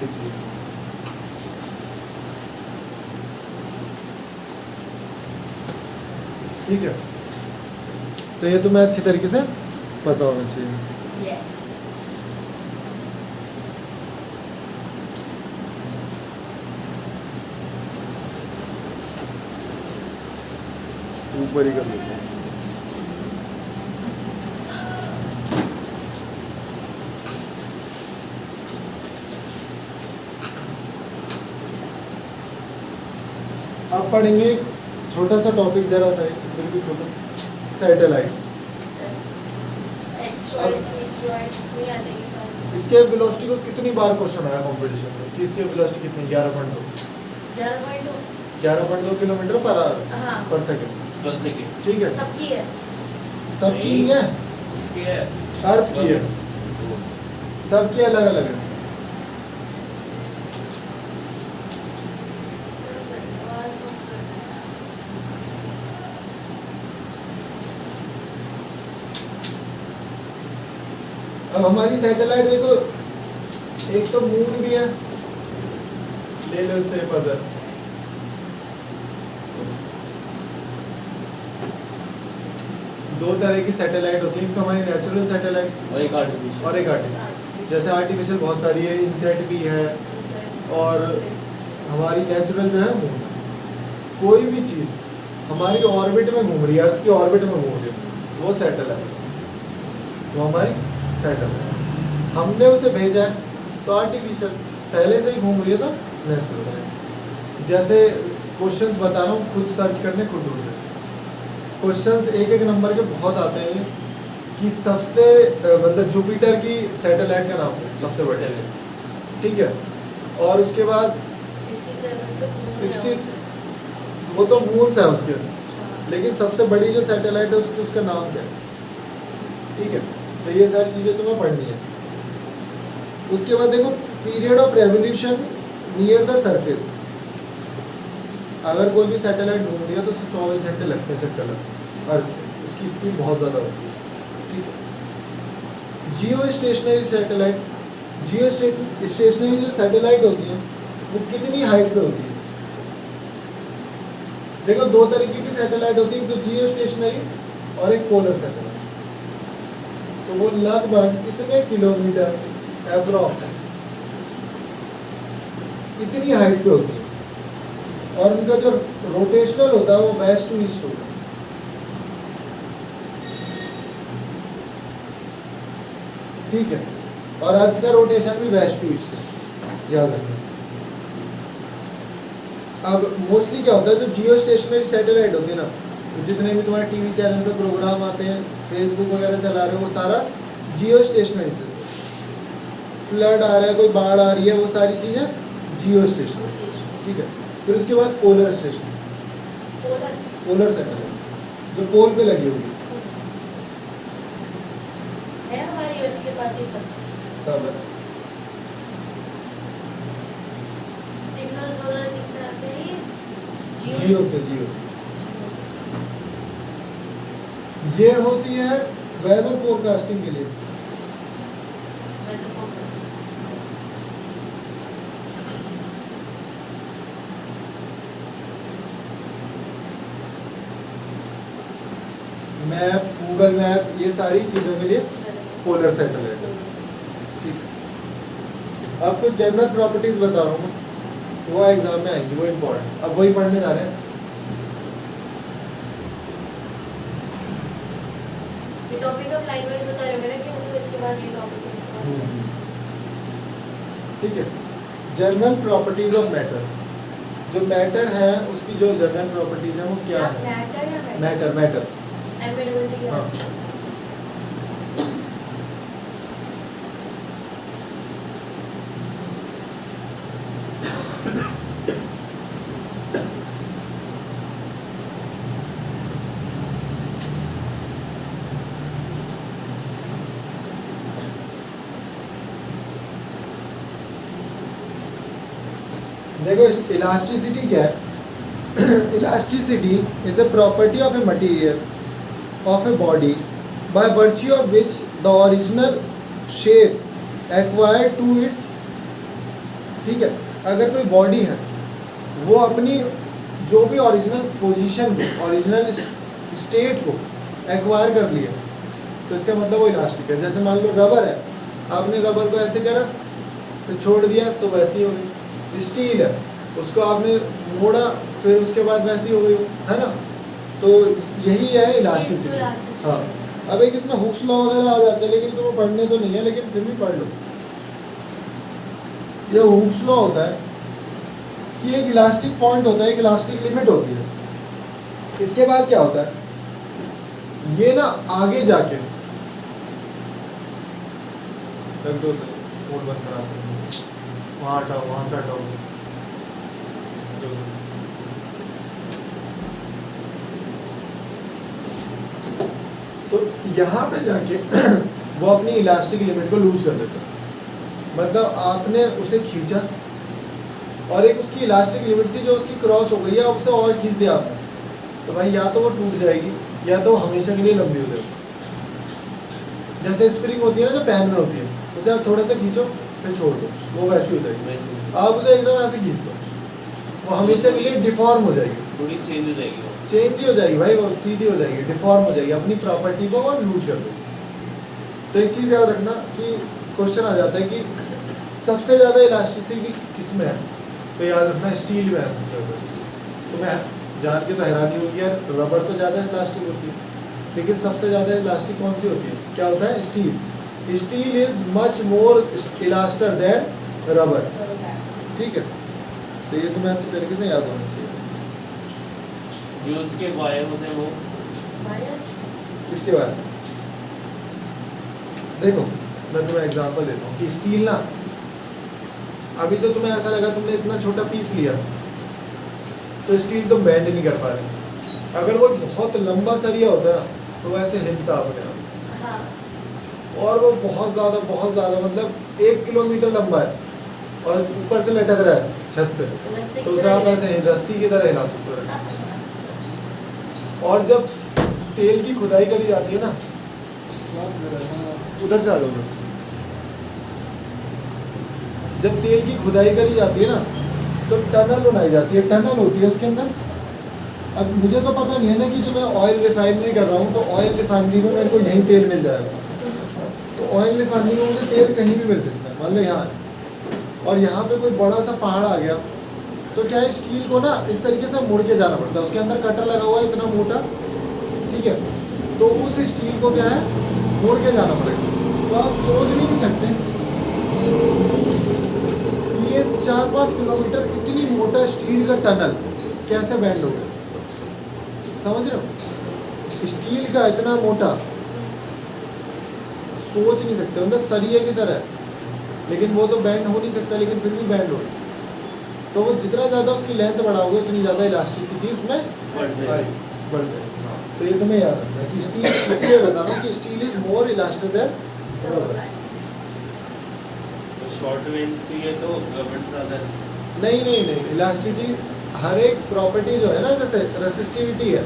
डिक्रीज। ठीक है, तो ये तुम्हें अच्छी तरीके से पता होना चाहिए। Yes. ऊपर ही कर लेते हैं। अब पढ़ेंगे एक छोटा सा टॉपिक, जरा सा बिल्कुल छोटा, सैटेलाइट्स। Asteroids, meteoroids, नहीं आ जाएगी सारी। इसके वेलोसिटी को कितनी बार क्वेश्चन आया कंपटीशन में कि इसके वेलोसिटी कितनी, 11.2 11.2 किलोमीटर पर हाँ। सेकंड। बस सेकंड। ठीक है, सबकी है। सबकी नहीं है, इसकी है। अर्थ की है, सबकी अलग अलग है। अब हमारी सैटेलाइट देखो, एक तो मून भी है, ले लो उससे पजल। दो तरह की सैटेलाइट होती है, एक तो हमारी नेचुरल सैटेलाइट और एक आर्टिफिशियल। और एक आर्टिफिशियल। जैसे आर्टिफिशियल बहुत सारी है, इनसेट भी है, और हमारी नेचुरल जो है मून। कोई भी चीज़ हमारी ऑर्बिट में घूम रही है, अर्थ की ऑर्बिट में घूम रही है, वो सैटेलाइट, वो हमारी सैटेलाइट। हमने उसे भेजा है तो आर्टिफिशियल, पहले से ही घूम रही है तो नेचुरल। जैसे क्वेश्चंस बता रहा हूँ, खुद सर्च करने, खुद ढूंढने। क्वेश्चंस एक एक नंबर के बहुत आते हैं कि सबसे मतलब जुपिटर की सैटेलाइट का नाम है सबसे बड़ी, ठीक है। और उसके बाद 60 वो तो मून्स है उसके, लेकिन सबसे बड़ी जो सैटेलाइट है उसका नाम क्या है, ठीक है। तो ये सारी चीज़ें तुम्हें पढ़नी है। उसके बाद देखो period of revolution near the surface. अगर कोई भी सैटेलाइट घूम रही है तो उसे 24 घंटे लगते हैं चक्कर लगने अर्थ पे, उसकी स्पीड बहुत ज़्यादा होती है, ठीक है। जियो स्टेशनरी सैटेलाइट, जियो स्टेशनरी जो सैटेलाइट होती है वो कितनी हाइट पे होती है? देखो दो तरीके की सैटेलाइट होती है, एक तो जियो स्टेशनरी और एक पोलर सैटेलाइट। तो वो लगभग इतने किलोमीटर एप्रॉक्स इतनी हाइट पे होती है, और उनका जो रोटेशनल होता है वो वेस्ट टू ईस्ट होता है, ठीक है। और अर्थ का रोटेशन भी वेस्ट टू ईस्ट है, याद रखना। अब मोस्टली क्या होता है, जो जियो स्टेशनरी सैटेलाइट होती है ना, जितने भी तुम्हारे टीवी चैनल पे प्रोग्राम आते हैं, फेसबुक वगैरह चला रहे हो, वो सारा जियो स्टेशनरी से। फ्लड आ रहा है, कोई बाढ़ आ रही है, वो सारी चीज़ें जियो स्टेशनरी, ठीक है। फिर उसके बाद पोलर स्टेशन, पोलर सैटेलाइट जो पोल पे लगी होगी, है हमारी अर्थ के पास ये सब सब है। सिग्नल्स वगैरह किससे आते हैं? ये जियो से, जियो जियो से। ये होती है वेदर फोरकास्टिंग के लिए। Weather forecast. Map, Google map, ये सारी चीज़ों के लिए पोलर सैटेलाइट है, ठीक है। अब कुछ जनरल प्रॉपर्टीज बता रहा हूँ मैं, वो एग्जाम में आएंगी, वो इम्पोर्टेंट। अब वही पढ़ने जा रहे हैं। ये टॉपिक ऑफ लाइन वाइज बता रहे हो मेरा कि मतलब इसके बाद ये टॉपिक है इसके बाद। ठीक है। जनरल प्रॉपर्टीज ऑफ मैटर, जो मैटर है उसकी जो जनरल प्रॉपर्टीज है वो क्या है? मैटर या मैटर, मैटर, एमिडेबिलिटी हाँ। देखो इलास्टिसिटी क्या है? Elasticity is a property of a material of a body by virtue of which the original shape acquired to its, ठीक है। अगर कोई बॉडी है वो अपनी जो भी ओरिजिनल पोजीशन को, ओरिजिनल स्टेट को एक्वायर कर लिया, तो इसका मतलब वो इलास्टिक है। जैसे मान लो रबर है, आपने रबर को ऐसे करा फिर छोड़ दिया तो वैसी हो गई। स्टील है, उसको आपने मोड़ा फिर उसके बाद वैसी हो गई, है ना। तो यही है इलास्टिसिटी। हाँ, अब एक इसमें हुक्स लॉ वगैरह आ जाते हैं, लेकिन तो वो पढ़ने तो नहीं है, लेकिन फिर भी पढ़ लो। ये हुक्स लॉ होता है कि एक इलास्टिक पॉइंट होता है, एक इलास्टिक लिमिट होती है। इसके बाद क्या होता है, ये ना आगे जाके वहाँ हटाओ, वहाँ से हटाओ। तो यहाँ पे जाके वो अपनी इलास्टिक लिमिट को लूज कर देता है। मतलब आपने उसे खींचा और एक उसकी इलास्टिक लिमिट थी जो उसकी क्रॉस हो गई है, उससे और खींच दिया आपने, तो भाई या तो वो टूट जाएगी या तो हमेशा के लिए लंबी हो जाएगी। जैसे स्प्रिंग होती है ना जो पैन में होती है, उसे आप थोड़ा सा खींचो फिर छोड़ दो, वो वैसी हो जाएगी। आप उसे एकदम ऐसे खींच दो, वो हमेशा के लिए डिफॉर्म हो जाएगी, थोड़ी चेंज हो जाएगी, चेंज ही हो जाएगी भाई, वो सीधी हो जाएगी, डिफॉर्म हो जाएगी, अपनी प्रॉपर्टी को वो लूज कर देगी। तो एक चीज़ याद रखना कि क्वेश्चन आ जाता है कि सबसे ज़्यादा इलास्टिसिटी किस में है, तो याद रखना स्टील में है सबसे ज़्यादा। तो मैं जान के तो हैरानी होगी यार, रबर तो ज़्यादा इलास्टिक होती है, लेकिन सबसे ज़्यादा इलास्टिक कौन सी होती है? क्या होता है? Steel. Steel is much more elastic than rubber, ठीक है। तो ये तुम्हें अच्छी तरीके से याद होना चाहिए। जो उसके वायर होते हैं वो वायर किसके वायर? देखो मैं तुम्हें एग्जांपल देता हूँ कि स्टील ना, अभी तो तुम्हें ऐसा लगा तुमने इतना छोटा पीस लिया तो स्टील तुम बेंड नहीं कर पा रहे। अगर वो बहुत लंबा सरिया होता ना तो वैसे हिलता अपने आप, हाँ और वो बहुत ज़्यादा मतलब 1 किलोमीटर लंबा है और ऊपर से लटक रहा है छत से, रस्सी तो की उसे तरह आप ऐसे रस्सी की तरह हिला सकते हो रस्सी। और जब तेल की खुदाई करी जाती है ना, उधर से आ जाओ उधर से। जब तेल की खुदाई करी जाती है ना तो टनल बनाई जाती है, टनल होती है उसके अंदर। अब मुझे तो पता नहीं है ना कि जो मैं ऑयल रिफाइनरी कर रहा हूँ तो ऑयल रिफाइनरी में मेरे को यहीं तेल मिल जाएगा, तो ऑयल रिफाइनरी में मुझे तेल कहीं भी मिल सकता है। मान लो यहाँ, और यहाँ पे कोई बड़ा सा पहाड़ आ गया तो क्या है, स्टील को ना इस तरीके से मुड़ के जाना पड़ता है, उसके अंदर कटर लगा हुआ है इतना मोटा, ठीक है, तो उस स्टील को क्या है मुड़ के जाना पड़ेगा। तो आप सोच नहीं सकते ये 4-5 किलोमीटर इतनी मोटा स्टील का टनल कैसे बैंड हो गया, समझ रहे हो? स्टील का इतना मोटा सोच नहीं सकते, मतलब सरिये की तरह है, लेकिन वो तो बैंड हो नहीं सकता, लेकिन फिर भी बैंड हो। तो वो जितना ज़्यादा उसकी लेंथ बढ़ाओगे उतनी ज़्यादा इलास्टिसिटी उसमें बढ़ जाएगी। तो ये तुम्हें याद रखना है कि स्टील, इसलिए बता रहा हूँ कि steel is more elastic than rubber. Short range के लिए तो रबर ज़्यादा है। नहीं, इलास्टिसिटी हर एक प्रॉपर्टी जो है ना, जैसे रेसिस्टिविटी है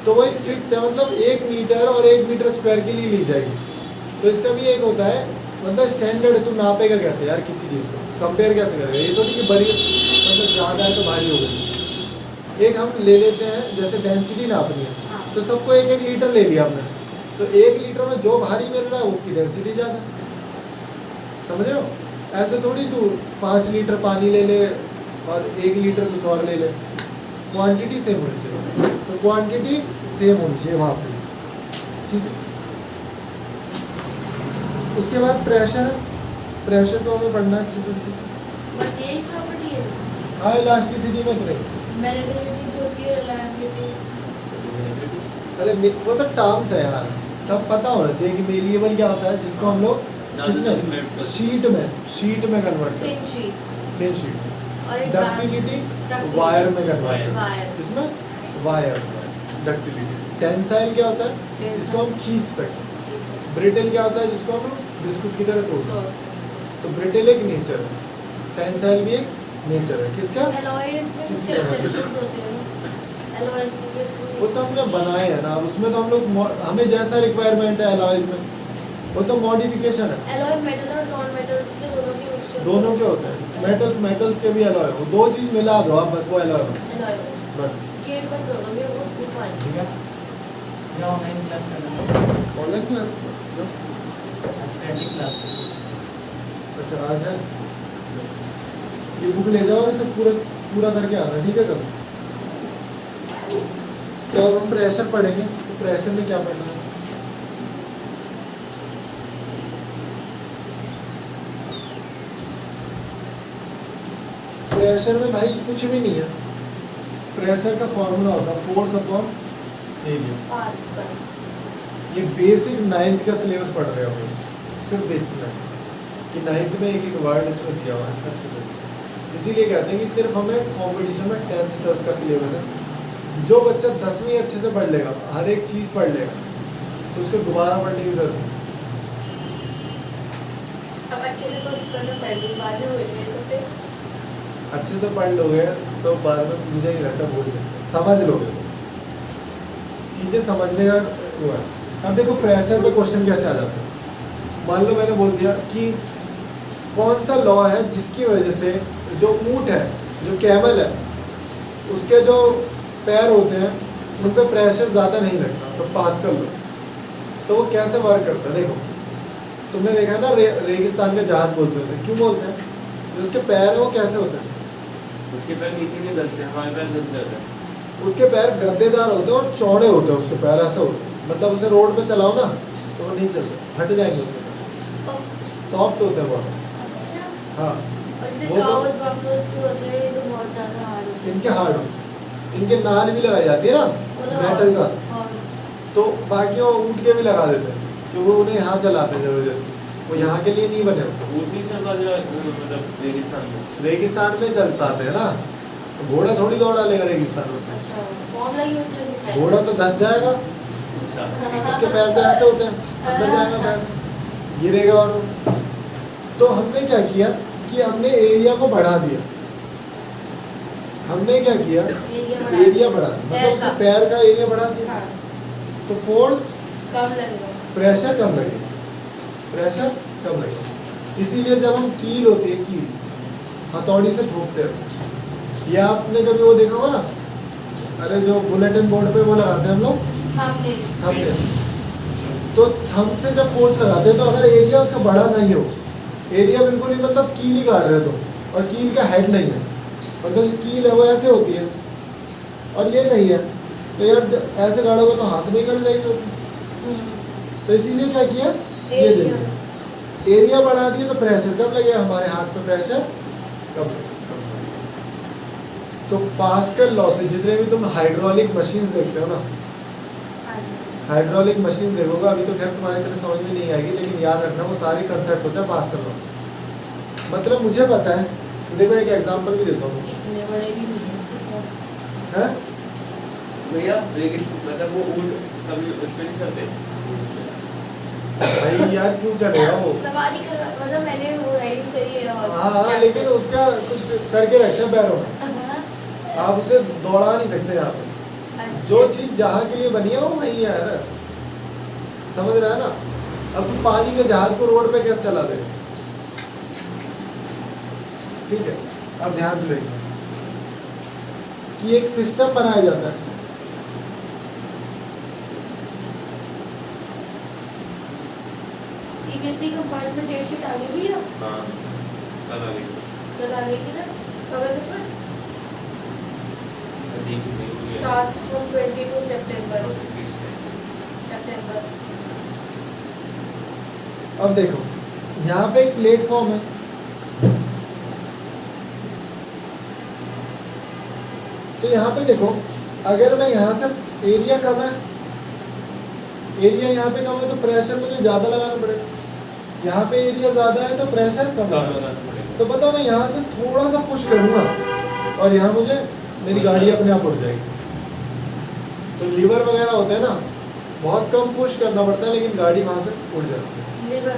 तो वो एक फिक्स है, मतलब 1 मीटर और 1 मीटर स्क्वायर के लिए ली जाएगी। तो इसका भी एक होता है, मतलब स्टैंडर्ड तू नापेगा कैसे यार, किसी चीज़ को कंपेयर कैसे करेगा? ये तो नहीं कि बड़ी मतलब ज़्यादा है तो भारी हो गई। एक हम ले लेते हैं जैसे डेंसिटी नापनी है, तो सबको 1-1 लीटर ले लिया हमने, तो 1 लीटर में जो भारी मिल रहा है उसकी डेंसिटी ज़्यादा, समझ रहे हो? ऐसे थोड़ी तू 5 लीटर पानी ले ले और 1 लीटर कुछ और ले ले, क्वांटिटी सेम होनी चाहिए। तो क्वांटिटी सेम होनी चाहिए वहाँ पे, ठीक है। उसके बाद प्रेशर, प्रेशर को हमें पढ़ना अच्छे से। बस यही प्रॉपर्टी है। हाँ, इलास्टिसिटी में तो मैलेबिलिटी जो होती है, रिलायबिलिटी। अरे वो तो टर्म्स है यार, सब पता होना चाहिए कि मेलिएबल क्या होता है, जिसको हम लोग किसमें शीट में कन्वर्ट करते थिन शीट्स हैं, थिन शीट। और एक डक्टिलिटी वायर में कन्वर्ट करते वायर। हैं, किसमें? वायर। डक्टिलिटी। टेंसाइल क्या होता है, जिसको हम खींच सकते हैं। ब्रिटल क्या होता है, जिसको हम बिस्कुट की तरह तोड़ सकते हैं। तो ब्रिटल एक नेचर है, टेंसाइल भी एक नेचर है। किसका? एलॉयज में किसकी? एक्सेप्शंस होते हैं ना, एलॉयज में वो तो हमने बनाए हैं ना, उसमें तो हम लोग हमें जैसा रिक्वायरमेंट है एलॉयज में, वो तो मॉडिफिकेशन है। एलॉय मेटल और नॉन मेटल्स के दोनों के मिक्सचर, दोनों के होते हैं, मेटल्स के भी एलॉय हो, 2 चीज़ मिला दो आप, बस वो एलॉय हो, एलॉय बस। गेट बंद कर दो, मेरे को खूब पानी। ठीक है, जो ऑनलाइन क्लास करना है, ऑनलाइन क्लास स्टैटिक क्लास है। अच्छा आज है, ये बुक ले जाओ और इसे पूरा करके आना, ठीक है? कल तो अब हम प्रेशर पढ़ेंगे, तो प्रेशर में क्या पढ़ना है? प्रेशर में भाई कुछ भी नहीं है, प्रेशर का फॉर्मूला होता है फोर्स अपॉन एरिया। पास कर। ये बेसिक 9th का सिलेबस पढ़ रहे हो आप, सिर्फ बेसिक 9th कि 9th में एक वर्ड इसमें दिया हुआ है अच्छे से। इसीलिए कहते हैं कि सिर्फ हमें कंपटीशन में 10th तक का सिलेबस है। जो बच्चा 10वीं अच्छे से पढ़ लेगा, हर एक चीज़ पढ़ लेगा, तो उसको दोबारा पढ़ने की जरूरत नहीं। अब अच्छे से तो स्तर पहली बार में हुए थे, तो फिर अच्छे से पढ़ लोगे तो बाद में मुझे नहीं लगता भूल सकते, समझ लोगे, चीज़ें समझने का वो है। अब देखो प्रेशर पे क्वेश्चन कैसे आ जाता है। मान लो मैंने बोल दिया कि कौन सा लॉ है जिसकी वजह से जो ऊँट है, जो कैमल है, उसके जो पैर होते हैं उन पे प्रेशर ज़्यादा नहीं लगता, तो पास्कल लो। तो वो कैसे वर्क करता है देखो, तुमने देखा है ना रेगिस्तान का जहाज बोलते हैं उसे, क्यों बोलते हैं? जो उसके पैर है वो कैसे होते हैं? उसके पैर नीचे नहीं धंसते, हमारे पैर धंस जाते हैं। उसके पैर गद्देदार होते हैं और चौड़े होते हैं, उसके पैर ऐसे होते हैं, मतलब उसे रोड पे चलाओ ना तो वो नहीं चलते, हट जाएंगे उसके पैर, सॉफ्ट होते हैं बहुत। अच्छा। हाँ, और जैसे वो तो- काउस बफलोस के होते हैं, ये तो बहुत ज़्यादा हार्ड होते हैं। इनके हार्ड हो, इनके नाल भी लगाई जाती है ना वो तो मेटल का, हॉर्स तो बाकी वो ऊँट के भी लगा देते हैं कि वो उन्हें यहाँ चलाते हैं ज़बरदस्ती, वो यहाँ के लिए नहीं बने होते। ऊँट नहीं चल रहा मतलब रेगिस्तान में। रेगिस्तान में चल पाते हैं ना, तो घोड़ा थोड़ी दौड़ा लेगा रेगिस्तान में। अच्छा फॉर्म लगी हो चल घोड़ा तो धंस जाएगा, अच्छा उसके पैर तो ऐसे होते हैं, अंदर जाएगा पैर, गिरेगा। और तो हमने क्या किया कि हमने एरिया को बढ़ा दिया। हमने क्या किया, एरिया बढ़ा दिया, मतलब उसके पैर का एरिया बढ़ा दिया, हाँ तो फोर्स कम लगेगा। प्रेशर कम लगेगा, प्रेशर कम लगेगा। इसीलिए जब हम कील होती है, कील हथौड़ी से ठोकते हैं, या आपने कभी वो देखा होगा ना, अरे जो बुलेटिन बोर्ड पे वो लगाते हैं हम लोग, हमने थंब, तो थंब से जब फोर्स लगाते हैं तो अगर एरिया उसका बड़ा नहीं हो, एरिया बिल्कुल ही मतलब कील ही काट रहे हो तुम, और कील का हेड नहीं है, मतलब जो कील है वो ऐसे होती है और ये नहीं है, तो यार ऐसे गाड़ोगे तो हाथ में ही कट जाएगी। तो इसीलिए क्या किया, ये देखो एरिया बढ़ा दिया तो प्रेशर कम लगेगा, हमारे हाथ पे प्रेशर कम लगेगा। तो पास्कल लॉ से जितने भी तुम हाइड्रोलिक मशीन्स देखते हो ना, हाइड्रोलिक मशीन देखोगे, अभी तो खैर तुम्हारे इतने समझ में नहीं आएगी, लेकिन याद रखना वो सारे कंसेप्ट होते हैं पास्कल लॉ। मतलब मुझे पता है, देखो एक एग्जांपल भी देता हूँ, इतने बड़े भी नहीं है इसके है भैया रेगिस्तान मतलब वो ऊँट कभी उसमें नहीं चलते। भाई यार क्यों चलेगा वो, सवारी कर, मतलब मैंने वो राइडिंग करी है। और हाँ लेकिन उसका कुछ करके रखते हैं पैरों में, आप उसे दौड़ा नहीं सकते यहाँ पे। अच्छा। जो चीज जहाँ के लिए बनी है वो वही है यार, समझ रहा है ना। अब तू पानी के जहाज को रोड पे कैसे चला दे, ठीक है। अब ध्यान से देखिए कि एक सिस्टम बनाया जाता है, सीबीएसई कंपार्टमेंट डेटशीट आ गई है। हाँ कल आ गई। कल आ गई थी ना कवर पेपर। ठीक है Starts from 22 September. September. अब देखो यहाँ पे एक प्लेटफॉर्म है, तो यहाँ पे देखो अगर मैं यहाँ से एरिया कम है, एरिया यहाँ पे कम है तो प्रेशर मुझे ज़्यादा लगाना पड़ेगा, यहाँ पे एरिया ज़्यादा है तो प्रेशर कम लगाना। तो पता मैं यहाँ से थोड़ा सा पुश करूँगा और यहाँ मुझे मेरी गाड़ी अपने आप उड़ जाएगी। तो लीवर वगैरह होते हैं ना, बहुत कम पुश करना पड़ता है लेकिन गाड़ी वहाँ से उड़ जाती है। Liver.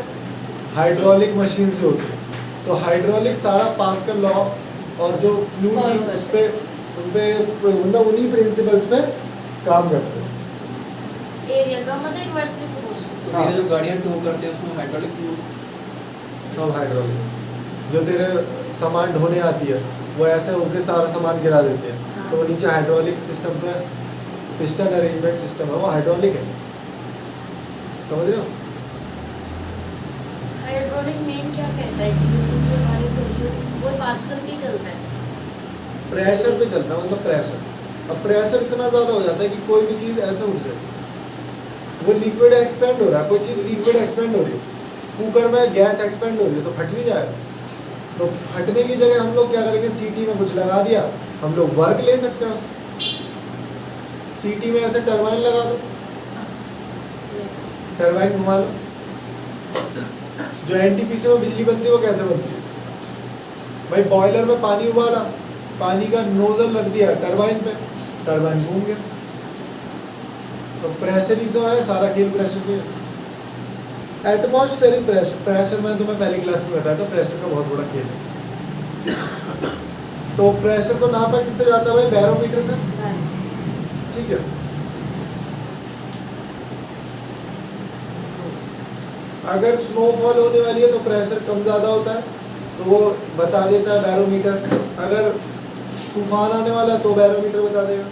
हाइड्रोलिक मशीन से होती है, तो हाइड्रोलिक सारा पास्कल लॉ और जो फ्लूइड Follow की करते उस पे मतलब उन्हीं प्रिंसिपल्स पे काम करते हैं। एरिया का मतलब इन्वर्सली प्रोपोर्शनल। हाँ। ये जो गाड़ियाँ टो करते हैं उसमें हाइड्रोलिक सब हाइड्रोलिक, जो तेरे सामान ढोने आती है वो ऐसे होके सारा सामान गिरा देते हैं, हाँ। तो वो नीचे हाइड्रोलिक सिस्टम पे पिस्टन अरेंजमेंट सिस्टम है, वो हाइड्रोलिक है, समझ रहे हो। हाइड्रोलिक मेन क्या कहता है कि जैसे कि हमारे प्रेशर वो पास्कल पे चलता है। प्रेशर पे चलता है, मतलब प्रेशर, अब प्रेशर इतना ज़्यादा हो जाता है कि कोई भी चीज़ ऐसे उठ जाए, वो लिक्विड एक्सपेंड हो रहा है, कोई चीज़ लिक्विड एक्सपेंड हो रही है, कुकर में गैस एक्सपेंड हो रही है तो फट नहीं जाएगा। तो फटने की जगह हम लोग क्या करेंगे, सीटी में कुछ लगा दिया, हम लोग वर्क ले सकते हैं उससे। सीटी में ऐसे टरबाइन लगा दो, टरबाइन घुमा लो। जो एनटीपीसी में बिजली बनती है वो कैसे बनती है भाई, बॉयलर में पानी उबाला, पानी का नोजल रख दिया टरबाइन पे, टरबाइन घूम गया। तो प्रेशर ही जो है सारा खेल प्रेशर पे है। एटमॉस्फेरिक प्रेशर, प्रेशर में तुम्हें पहली क्लास में बताया था, प्रेशर का बहुत बड़ा खेल है। तो प्रेशर को नापा किससे जाता है भाई, बैरोमीटर से, ठीक है। अगर स्नोफॉल होने वाली है तो प्रेशर कम ज़्यादा होता है, तो वो बता देता है बैरोमीटर। अगर तूफान आने वाला है तो बैरोमीटर बता देगा,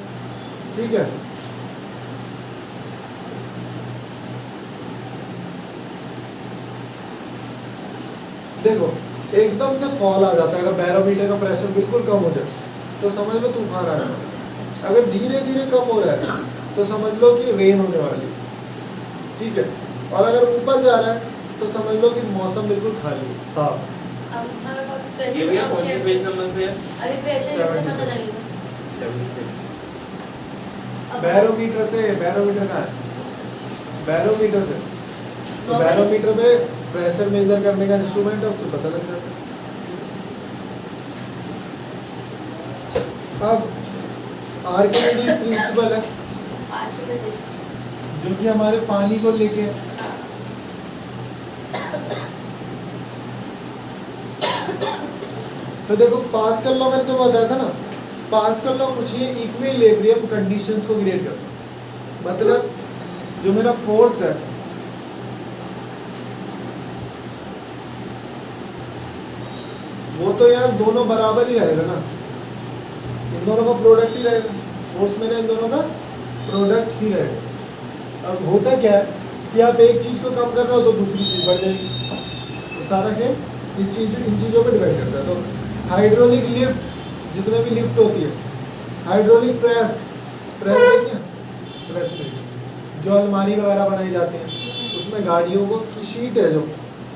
ठीक है। देखो एकदम से फॉल आ जाता है, अगर बैरोमीटर का प्रेशर बिल्कुल कम हो जाए तो समझ लो तूफान आने वाला है। अगर धीरे धीरे कम हो रहा है तो समझ लो कि रेन होने वाली है, ठीक है। और अगर ऊपर जा रहा है तो समझ लो कि मौसम बिल्कुल खाली है, साफ है। अब हमारा ये प्रेशर भैया अब कौन से कैसे, पेज नंबर पे है? अभी प्रेशर कैसे पता लगेगा? 76। अब बैरोमीटर से, बैरोमीटर का है बैरोमीटर से। तो बैरोमीटर पे प्रेशर मेजर करने का इंस्ट्रूमेंट है, उससे पता लग जाता है। अब आर्किमिडीज प्रिंसिपल है आर्किमिडीज। जो कि हमारे पानी को लेके है। तो देखो पास्कल लॉ मैंने तो बताया था ना, पास्कल लॉ कुछ नहीं, इक्विलिब्रियम कंडीशंस को क्रिएट करता है। मतलब जो मेरा फोर्स है वो तो यार दोनों बराबर ही रहेगा ना, इन दोनों का प्रोडक्ट ही रहेगा, फोर्स में इन दोनों का प्रोडक्ट ही रहेगा। अब होता क्या है कि आप एक चीज़ को कम कर रहे हो तो दूसरी चीज़ बढ़ जाएगी, तो सारा खेल इन चीज़ों पे डिपेंड करता है। तो हाइड्रोलिक लिफ्ट, जितने भी लिफ्ट होती है, हाइड्रोलिक प्रेस, प्रेस देखिए, प्रेस देखिए जो अलमारी वगैरह बनाई जाती है, उसमें गाड़ियों को की शीट है जो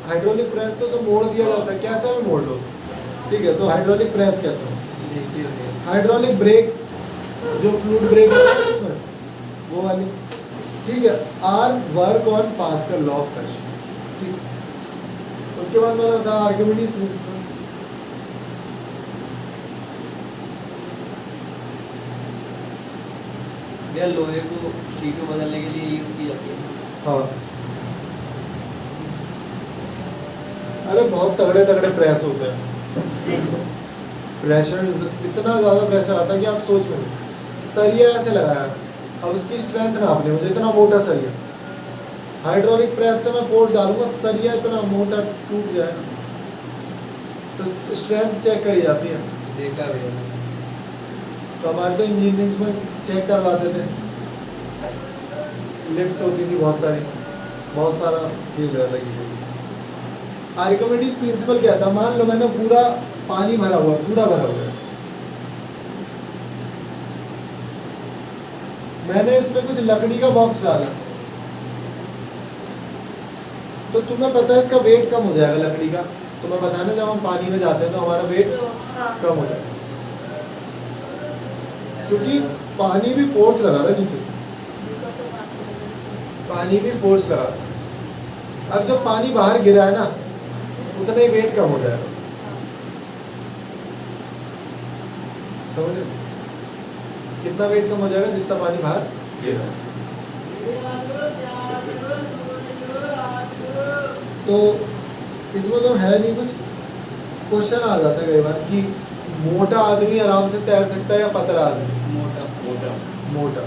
हाइड्रोलिक प्रेस से जो मोड़ दिया जाता है, कैसा भी मोड़ लो, ठीक है, तो हाइड्रोलिक प्रेस कहते हैं। हाइड्रोलिक ब्रेक, जो फ्लूइड ब्रेक होता है उसमें, वो वाली, ठीक है, are work on Pascal law of pressure, ठीक है। उसके बाद मैंने बताया आर्किमिडीज प्रिंसिपल। यार लोहे को शीट में बदलने के लिए यूज की जाती है। हाँ, अरे बहुत तगड़े तगड़े प्रेस होते हैं, प्रेशर इतना ज़्यादा प्रेशर आता है कि आप सोच में, सरिया ऐसे लगाया, अब उसकी स्ट्रेंथ नापनी मुझे, इतना मोटा सरिया, हाइड्रोलिक प्रेस से मैं फोर्स डालूंगा, सरिया इतना मोटा टूट जाएगा, तो स्ट्रेंथ चेक करी जाती है। देखा भैया, तो हमारे तो इंजीनियरिंग में चेक करवाते थे, लिफ्ट होती थी बहुत सारी, बहुत सारा चीज़ रहता है। आर्किमिडीज प्रिंसिपल क्या था, मान लो मैंने पूरा पानी भरा हुआ, पूरा भरा हुआ है, मैंने इसमें कुछ लकड़ी का बॉक्स डाला, तो तुम्हें पता है इसका वेट कम हो जाएगा लकड़ी का, तुम्हें पता है ना जब हम पानी में जाते हैं तो हमारा वेट कम हो जाएगा, क्योंकि पानी भी फोर्स लगा रहा है नीचे से, पानी भी फोर्स लगा रहा है। अब जब पानी बाहर गिरा है ना, उतना ही वेट कम हो जाएगा, समझ रहे? कितना वेट कम हो जाएगा, जितना पानी बाहर गिरा। तो इसमें तो है नहीं कुछ, क्वेश्चन आ जाता है कई बार कि मोटा आदमी आराम से तैर सकता है या पतला आदमी? मोटा,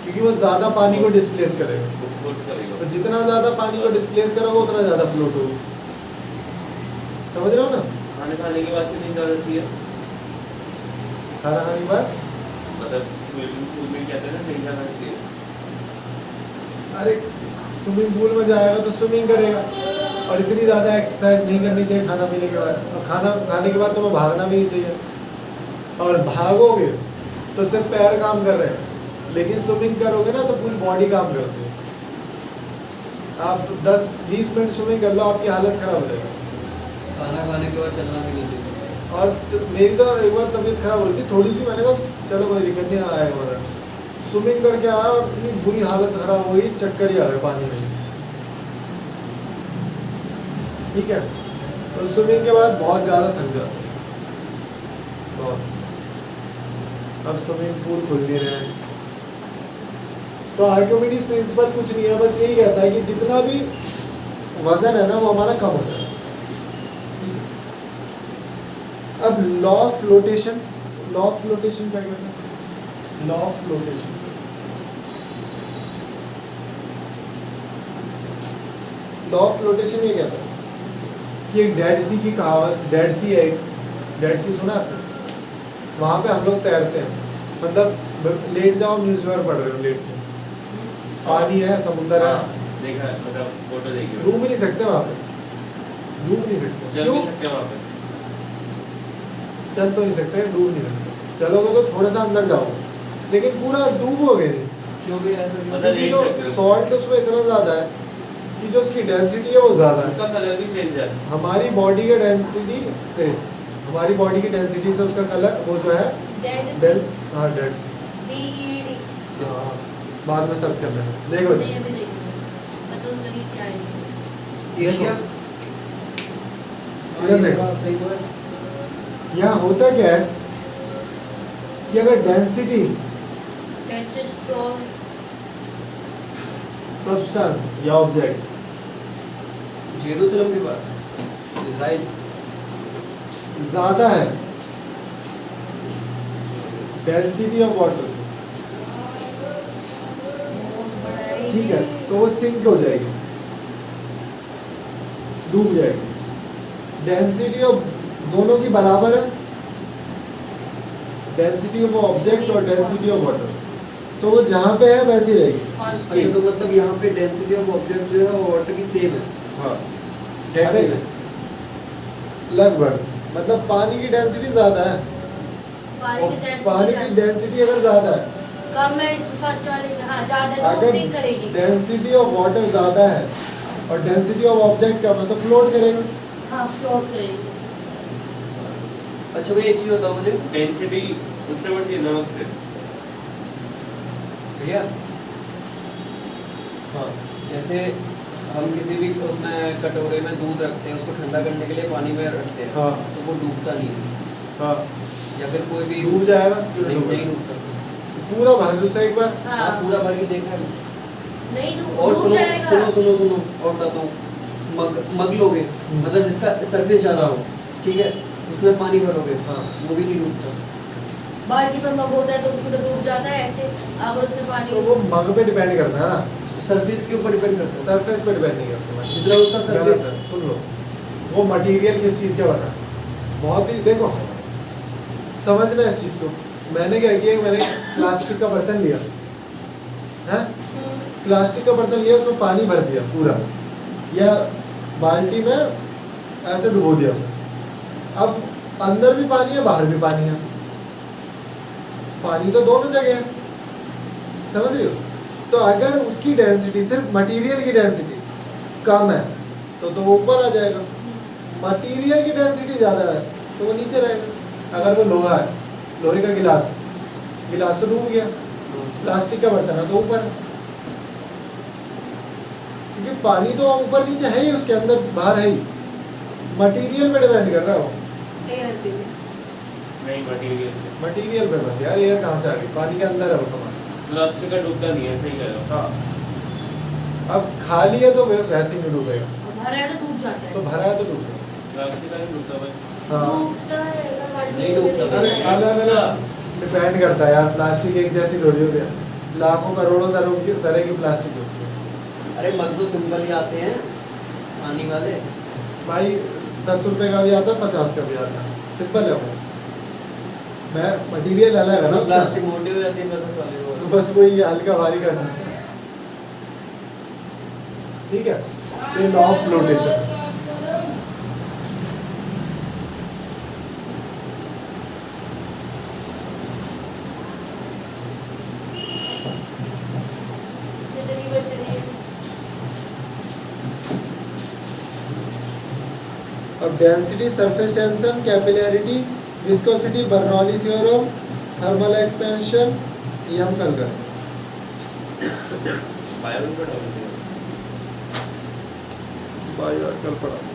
क्योंकि वो ज़्यादा पानी को डिस्प्लेस करेगा, तो जितना ज़्यादा पानी को डिस्प्लेस करोगे उतना ज़्यादा फ्लोट होगा, समझ रहे हो ना? खाने खाने के बाद तो नहीं जाना चाहिए, खाना खाने के बाद मतलब स्विमिंग पूल में कहते हैं ना, नहीं जाना चाहिए। अरे स्विमिंग पूल में जाएगा तो स्विमिंग करेगा, और इतनी ज़्यादा एक्सरसाइज नहीं करनी चाहिए खाना पीने के बाद, और खाना खाने के बाद तुम्हें भागना भी नहीं चाहिए, और भागोगे तो सिर्फ पैर काम कर रहे हैं, लेकिन स्विमिंग करोगे ना तो पूरी बॉडी काम करती है। आप 10-20 मिनट स्विमिंग कर लो, आपकी हालत ख़राब हो जाएगी। खाना खाने के बाद चलना भी नहीं चाहिए। और मेरी तो एक बार तबीयत खराब हो रही थी थोड़ी सी, मैंने कहा चलो कोई दिक्कत नहीं, आएगा मजा, स्विमिंग करके आया और इतनी बुरी हालत खराब हो गई, चक्कर ही आ गए पानी में, ठीक है। तो स्विमिंग के बाद बहुत ज़्यादा थक जाते हैं, बहुत। अब स्विमिंग पूल खुल नहीं रहे हैं, तो आर्किमिडीज प्रिंसिपल कुछ नहीं है, बस यही कहता है कि जितना भी वजन है ना वो हमारा कम हो जाए। अब law of flotation, law of flotation क्या कहते हैं? Law of flotation, law of flotation ये कहता है कि एक डेड सी की कहावत, डेड सी है एक, डेड सी सुना आपने? वहाँ पे हम लोग तैरते हैं, मतलब लेट जाओ, न्यूज़पेपर पढ़ रहे हो लेट के, पानी है, समुंदर है, देखा है, मतलब फोटो देखी, डूब नहीं सकते वहाँ पे, डूब नहीं सकते, चल नहीं सकते वहाँ पे, चल तो नहीं सकते, डूब नहीं सकते, चलोगे तो थोड़ा सा अंदर जाओ, लेकिन पूरा डूबोगे नहीं, क्यों भी ऐसा मतलब क्योंकि लेट जो सकते हो। सॉल्ट उसमें इतना ज़्यादा है कि जो उसकी डेंसिटी है वो ज़्यादा है, उसका कलर भी चेंज है, हमारी बॉडी के डेंसिटी से, हमारी बॉडी की डेंसिटी से उसका कलर वो जो है डेल, हाँ डेड सी, DED हाँ बाद में सर्च करना है, देखो नहीं अभी नहीं। लगी क्या आएगी। एरिया इधर देखो, सही तो है। यहाँ होता क्या है कि अगर डेंसिटी Catches prawns. सब्सटेंस या ऑब्जेक्ट जेरूसलम के पास इजराइल ज्यादा है डेंसिटी ऑफ वाटर से, बहुत बड़ा है ठीक है, ये। तो वो सिंक हो जाएगी, डूब जाएगी। डेंसिटी ऑफ दोनों की बराबर है, डेंसिटी ऑफ ऑब्जेक्ट और डेंसिटी ऑफ वाटर, तो वो जहाँ पे है वैसी रहेगी। अच्छा, तो मतलब यहाँ पे डेंसिटी ऑफ ऑब्जेक्ट जो है वो वाटर की सेम है, हाँ डेड अरे, सेम है। लगभग, मतलब पानी की डेंसिटी ज्यादा है, पानी और की density पानी ज्यादा- की डेंसिटी अगर ज्यादा है, कम है इस फर्स्ट वाले में, हाँ ज्यादा है तो वो अगर सिंक करेगी। डेंसिटी ऑफ वाटर ज्यादा है और डेंसिटी ऑफ ऑब्जेक्ट कम है तो फ्लोट करेगा। हाँ फ्लोट करेगी। अच्छा भाई एक चीज बताओ मुझे डेंसिटी उससे बढ़ती है नमक से। भैया, हाँ जैसे हम किसी भी में कटोरे में दूध रखते हैं, उसको ठंडा करने के लिए पानी में रखते हैं, हाँ तो वो डूबता नहीं है, हाँ या फिर कोई भी डूब जाएगा, क्यों नहीं डूबेगा? नहीं डूबता। पूरा भर लो से एक बार। हाँ हाँ पूरा भर के देखा है। नहीं और डूब सुनो जाएगा। सुनो सुनो सुनो और बताता हूँ, मग लोगे, मतलब जिसका सरफेस ज्यादा हो, ठीक है, उसमें पानी भरोगे, हाँ वो भी नहीं डूबता। बाल्टी में मग होता है तो उसमें तो डूब जाता है ऐसे, अगर उसमें पानी तो वो मग पे डिपेंड करता है ना, सरफेस के ऊपर डिपेंड करता है, सरफेस पे डिपेंड नहीं करता। जितना उसका गलत सरफेस। है, सुन लो, वो मटेरियल किस चीज़ का बना है, बहुत ही देखो समझना इस चीज़ को। मैंने क्या किया, मैंने प्लास्टिक का बर्तन लिया है, प्लास्टिक का बर्तन लिया, उसमें पानी भर दिया पूरा, या बाल्टी में ऐसे डुबो दिया उसे। अब अंदर भी पानी है, बाहर भी पानी है, पानी तो दोनों जगह है, समझ रहे हो? तो अगर उसकी डेंसिटी, सिर्फ मटेरियल की डेंसिटी कम है तो वो ऊपर आ जाएगा, मटेरियल की डेंसिटी ज़्यादा है तो वो नीचे रहेगा। अगर वो लोहा है, लोहे का गिलास है, गिलास तो डूब गया, प्लास्टिक का बर्तन है तो ऊपर, क्योंकि पानी तो ऊपर नीचे है ही, उसके अंदर बाहर है ही, मटेरियल पे डिपेंड कर रहा हो। एयर पे भी। नहीं मटेरियल मटेरियल पे बस यार, एयर कहाँ से आ गई, पानी के अंदर है वो सामान। प्लास्टिक का डूबता नहीं है, सही कह रहे हो। हाँ, अब खाली है तो फिर वैसे ही नहीं डूबेगा, और भरा है तो डूब जाता है। तो भरा है तो डूबेगा। प्लास्टिक का नहीं डूबता भाई। हाँ, डूबता है अगर बाल्टी नहीं में डूबता। देखा अरे जाए। अलग अलग डिपेंड करता है यार, प्लास्टिक एक जैसी थोड़ी हो गया, लाखों करोड़ों तरह की प्लास्टिक होती है अरे मग तो सिंपल ही आते हैं पानी वाले। भाई। 10 रुपए का भी आता है, 50 का भी आता है, सिंपल है वो। मैं मटेरियल अलग है ना उसका, प्लास्टिक मोटी हो जाती है 50 वाले को। तो बस वही हल्का भारी का सा, ठीक है। ये लॉ ऑफ फ्लोटेशन। कितनी बच रही है? अब density, surface tension, capillarity, viscosity, Bernoulli theorem, thermal expansion, ये हम कल करें। बायो में पढ़ा होगा। बायो कल पढ़ा।